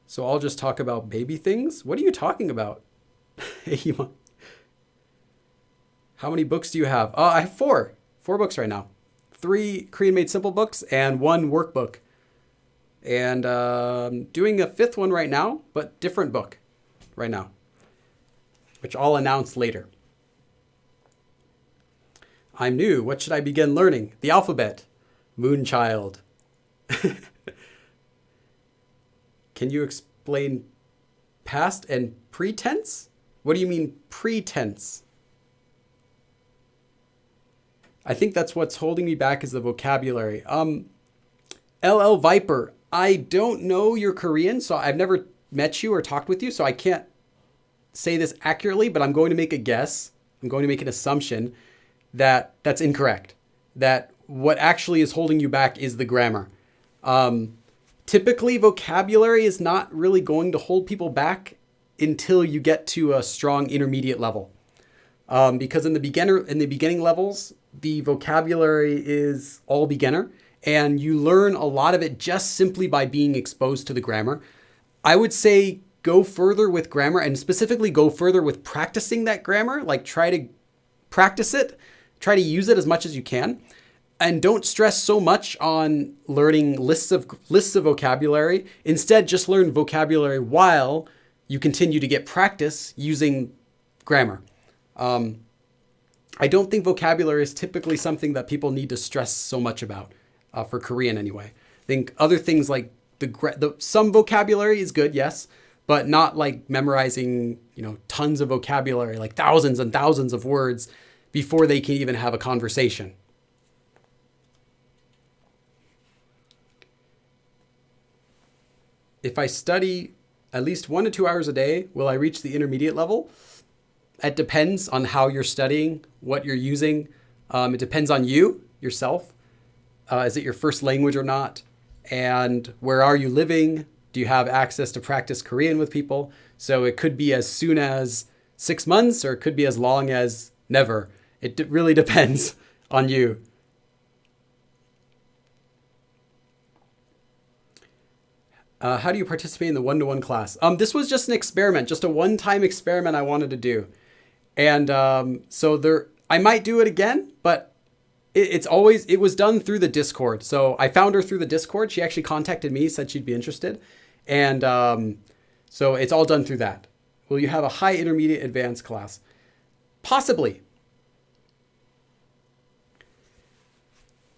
So I'll just talk about baby things. What are you talking about? How many books do you have? I have four books right now. 3 Korean Made Simple books and 1 workbook. And doing a 5th one right now, but different book right now, which I'll announce later. I'm new. What should I begin learning? The alphabet. Moonchild. Can you explain past and pretense? What do you mean pretense? I think that's what's holding me back is the vocabulary. LL Viper, I don't know your Korean, so I've never met you or talked with you, so I can't say this accurately, but I'm going to make a guess. I'm going to make an assumption that that's incorrect. That what actually is holding you back is the grammar. Typically, vocabulary is not really going to hold people back until you get to a strong intermediate level. Because in the beginning levels, the vocabulary is all beginner, and you learn a lot of it just simply by being exposed to the grammar. I would say go further with grammar, and specifically go further with practicing that grammar. Like, try to practice it, try to use it as much as you can, and don't stress so much on learning lists of vocabulary. Instead, just learn vocabulary while you continue to get practice using grammar. I don't think vocabulary is typically something that people need to stress so much about, for Korean anyway. I think other things like some vocabulary is good, yes, but not like memorizing, tons of vocabulary, like thousands and thousands of words before they can even have a conversation. If I study at least 1 to 2 hours a day, will I reach the intermediate level? It depends on how you're studying, what you're using. It depends on you, yourself. Is it your first language or not? And where are you living? Do you have access to practice Korean with people? So it could be as soon as 6 months, or it could be as long as never. It really depends on you. How do you participate in the one-to-one class? This was just an experiment, just a one-time experiment I wanted to do. And I might do it again, but it was done through the Discord. So I found her through the Discord. She actually contacted me, said she'd be interested. And so it's all done through that. Will you have a high, intermediate, advanced class? Possibly.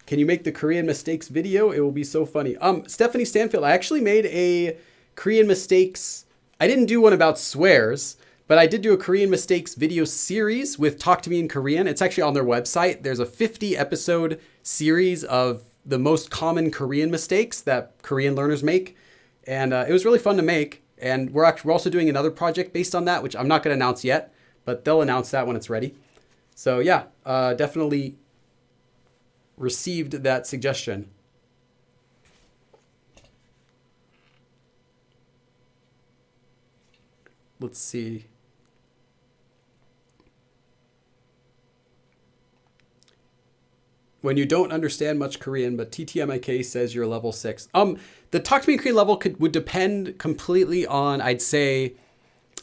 Can you make the Korean mistakes video? It will be so funny. Stephanie Stanfield, I actually made a Korean mistakes. I didn't do one about swears, but I did do a Korean mistakes video series with Talk to Me in Korean. It's actually on their website. There's a 50 episode series of the most common Korean mistakes that Korean learners make. And it was really fun to make. And we're also doing another project based on that, which I'm not going to announce yet, but they'll announce that when it's ready. So yeah, definitely received that suggestion. Let's see. When you don't understand much Korean, but TTMIK says you're level 6. The Talk to Me in Korean level would depend completely on, I'd say,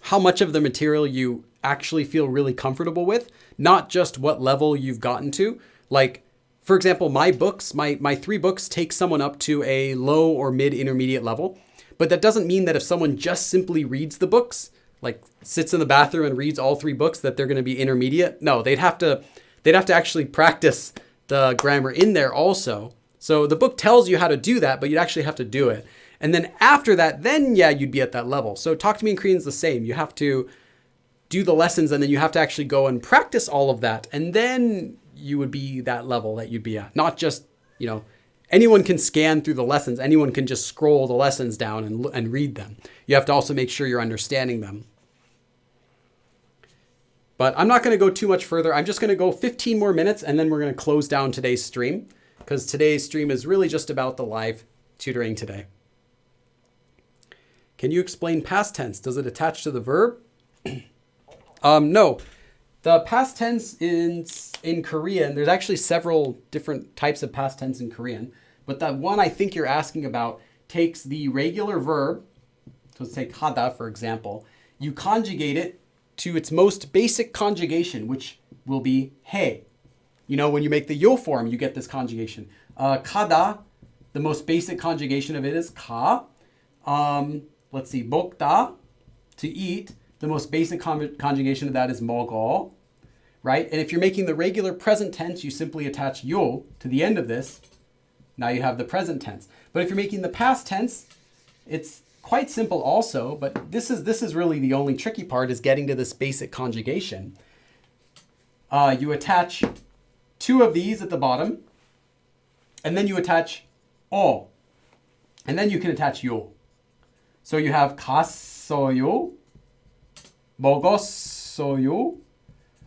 how much of the material you actually feel really comfortable with, not just what level you've gotten to. Like, for example, my 3 books take someone up to a low or mid intermediate level, but that doesn't mean that if someone just simply reads the books, like sits in the bathroom and reads all 3 books, that they're going to be intermediate. No, they'd have to actually practice the grammar in there also. So the book tells you how to do that, but you'd actually have to do it. And then after that, then yeah, you'd be at that level. So Talk to Me in Korean is the same. You have to do the lessons, and then you have to actually go and practice all of that. And then you would be that level that you'd be at. Not just, anyone can scan through the lessons. Anyone can just scroll the lessons down and read them. You have to also make sure you're understanding them. But I'm not going to go too much further. I'm just going to go 15 more minutes, and then we're going to close down today's stream, because today's stream is really just about the live tutoring today. Can you explain past tense? Does it attach to the verb? No. The past tense in Korean, there's actually several different types of past tense in Korean, but that one I think you're asking about takes the regular verb So let's take hada, for example. You conjugate it to its most basic conjugation, which will be he. You know, when you make the yo form, you get this conjugation. Kada, the most basic conjugation of it is ka. Let's see, 먹다, to eat. The most basic conjugation of that is 먹어, right? And if you're making the regular present tense, you simply attach yo to the end of this. Now you have the present tense. But if you're making the past tense, it's quite simple also, but this is really the only tricky part, is getting to this basic conjugation. You attach two of these at the bottom, and then you attach 어, and then you can attach 요. So you have 갔어요, 먹었어요.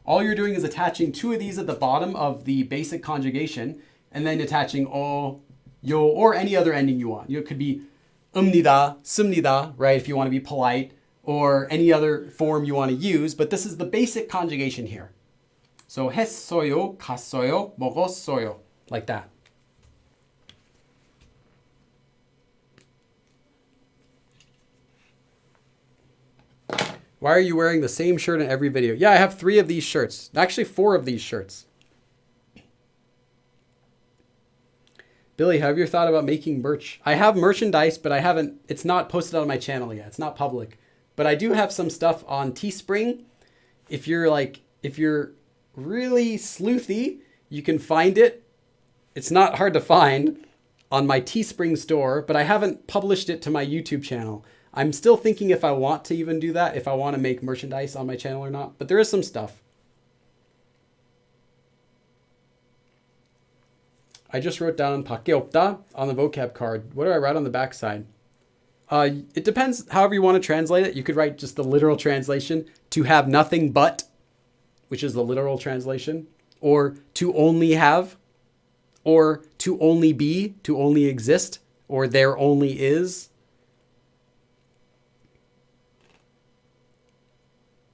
All you're doing is attaching two of these at the bottom of the basic conjugation, and then attaching 어, 요, or any other ending you want. It could be 읍니다, 씁니다, right, if you want to be polite, or any other form you want to use, but this is the basic conjugation here. So 했어요, 갔어요, 먹었어요, like that. Why are you wearing the same shirt in every video? Yeah, I have 3 of these shirts. Actually, 4 of these shirts. Billy, have you thought about making merch? I have merchandise, but it's not posted on my channel yet. It's not public. But I do have some stuff on Teespring. If you're really sleuthy, you can find it. It's not hard to find on my Teespring store, but I haven't published it to my YouTube channel. I'm still thinking if I want to even do that, if I want to make merchandise on my channel or not, but there is some stuff. I just wrote down 밖에 없다 on the vocab card. What do I write on the back side? It depends however you want to translate it. You could write just the literal translation, to have nothing but, which is the literal translation, or to only have, or to only be, to only exist, or there only is.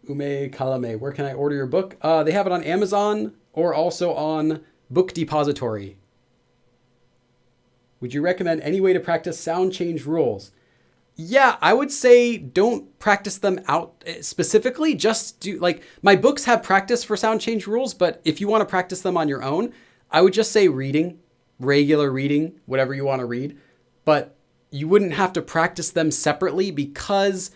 Ume Kalame, where can I order your book? They have it on Amazon or also on Book Depository. Would you recommend any way to practice sound change rules? Yeah, I would say don't practice them out specifically. Just do, like, my books have practice for sound change rules, but if you want to practice them on your own, I would just say reading, regular reading, whatever you want to read. But you wouldn't have to practice them separately because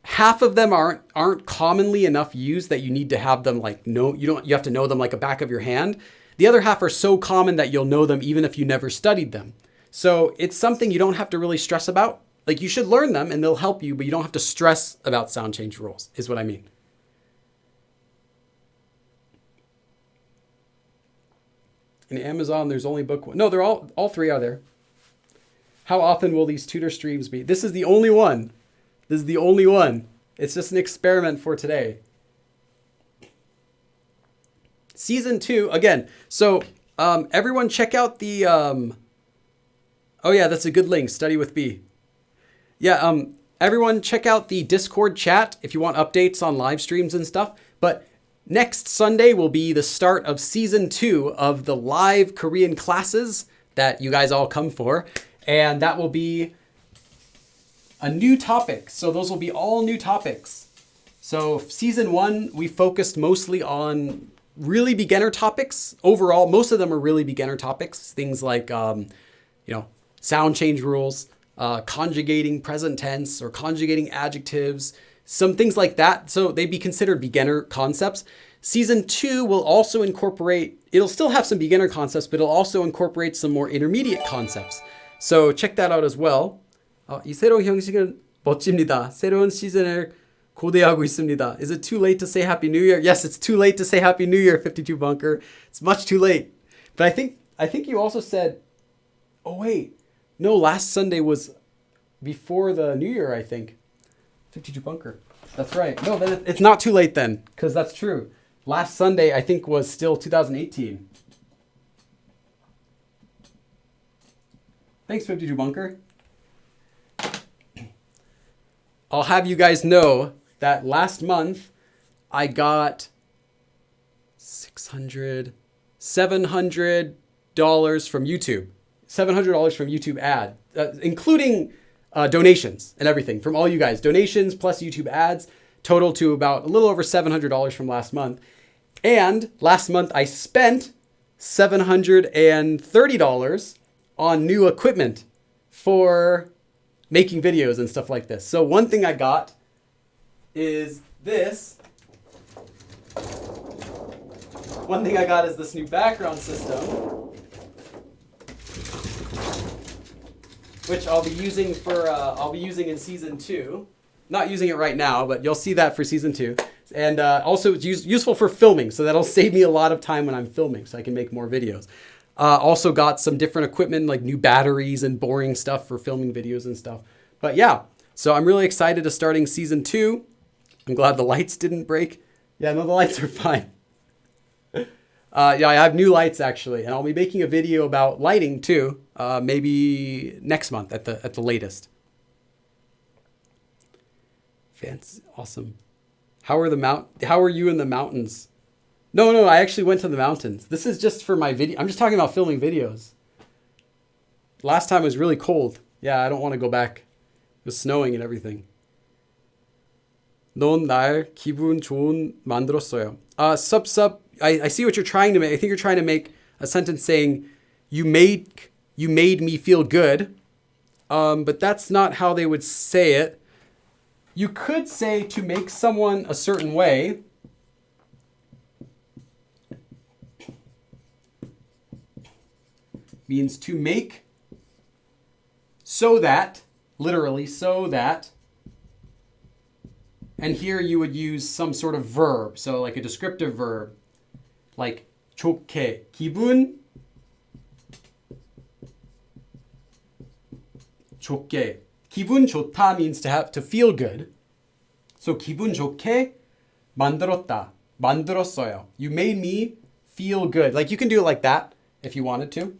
half of them aren't commonly enough used that you need to have them you have to know them like a back of your hand. The other half are so common that you'll know them even if you never studied them. So it's something you don't have to really stress about. Like, you should learn them and they'll help you, but you don't have to stress about sound change rules, is what I mean. In Amazon, there's only book one. No, they're all 3 are there. How often will these tutor streams be? This is the only one. This is the only one. It's just an experiment for today. Season 2, again. So everyone check out the... oh yeah, that's a good link. Study with B. Yeah, everyone check out the Discord chat if you want updates on live streams and stuff. But next Sunday will be the start of Season 2 of the live Korean classes that you guys all come for. And that will be a new topic. So those will be all new topics. So Season 1, we focused mostly on really beginner topics. Overall, most of them are really beginner topics. Things like, sound change rules, conjugating present tense or conjugating adjectives, some things like that. So they'd be considered beginner concepts. Season 2 will also incorporate, it'll still have some beginner concepts, but it'll also incorporate some more intermediate concepts. So check that out as well. 이 새로운 형식은 멋집니다. 새로운 시즌을 고대하고 있습니다. Is it too late to say Happy New Year? Yes, it's too late to say Happy New Year, 52 Bunker. It's much too late. But I think you also said, oh wait, no, last Sunday was before the New Year, I think. 52 Bunker. That's right. No, then it's not too late then, because that's true. Last Sunday, I think, was still 2018. Thanks, 52 Bunker. I'll have you guys know that last month I got $700 from YouTube. $700 from YouTube ad, including donations and everything from all you guys. Donations plus YouTube ads total to about a little over $700 from last month. And last month I spent $730 on new equipment for making videos and stuff like this. So one thing I got is this. One thing I got is this new background system, which I'll be using in season 2. Not using it right now, but you'll see that for season 2. And also it's useful for filming, so that'll save me a lot of time when I'm filming, so I can make more videos. Also got some different equipment, like new batteries and boring stuff for filming videos and stuff. But yeah, so I'm really excited to starting season 2. I'm glad the lights didn't break. Yeah, no, the lights are fine. Yeah, I have new lights actually, and I'll be making a video about lighting too, maybe next month at the latest. Fancy, awesome. How are you in the mountains? No, I actually went to the mountains. This is just for my video. I'm just talking about filming videos. Last time was really cold. Yeah, I don't want to go back. It was snowing and everything. 넌 날 기분 좋은 만들었어요. Sup. I see what you're trying to make. I think you're trying to make a sentence saying, you made me feel good. But that's not how they would say it. You could say to make someone a certain way. Means to make so that, literally so that. And here you would use some sort of verb. So like a descriptive verb. Like 좋게, 기분 좋게. 기분 좋다 means to feel good. So 기분 좋게 만들었다. 만들었어요. You made me feel good. Like you can do it like that if you wanted to.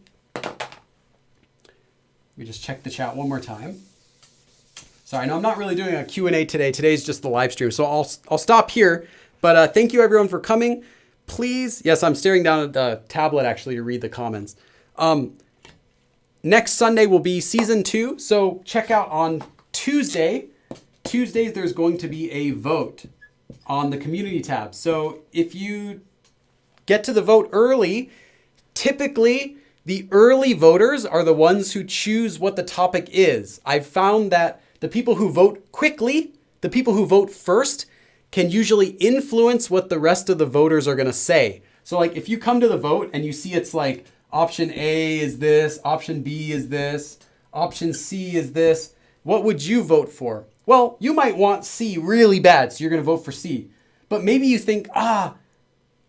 We just check the chat one more time. Sorry, no, I'm not really doing a Q&A today. Today's just the live stream. So I'll stop here. But thank you everyone for coming. Please, yes, I'm staring down at the tablet actually to read the comments. Next Sunday will be season 2. So check out on Tuesday. Tuesdays, there's going to be a vote on the community tab. So if you get to the vote early, typically the early voters are the ones who choose what the topic is. I've found that the people who vote quickly, the people who vote first, can usually influence what the rest of the voters are going to say. So like if you come to the vote and you see it's like option A is this, option B is this, option C is this, what would you vote for? Well, you might want C really bad, so you're going to vote for C. But maybe you think, I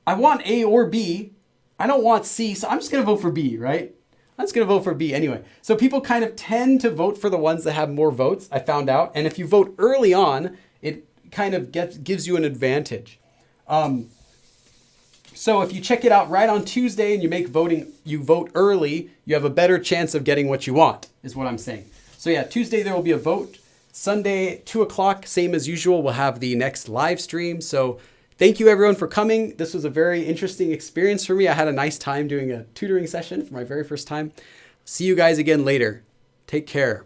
want A or B. I don't want C, so I'm just going to vote for B, right? I'm just going to vote for B anyway. So people kind of tend to vote for the ones that have more votes, I found out. And if you vote early on, it kind of gives you an advantage. So if you check it out right on Tuesday and you vote early, you have a better chance of getting what you want, is what I'm saying. So yeah, Tuesday there will be a vote. Sunday, 2 o'clock, same as usual, we'll have the next live stream. So thank you everyone for coming. This was a very interesting experience for me. I had a nice time doing a tutoring session for my very first time. See you guys again later. Take care.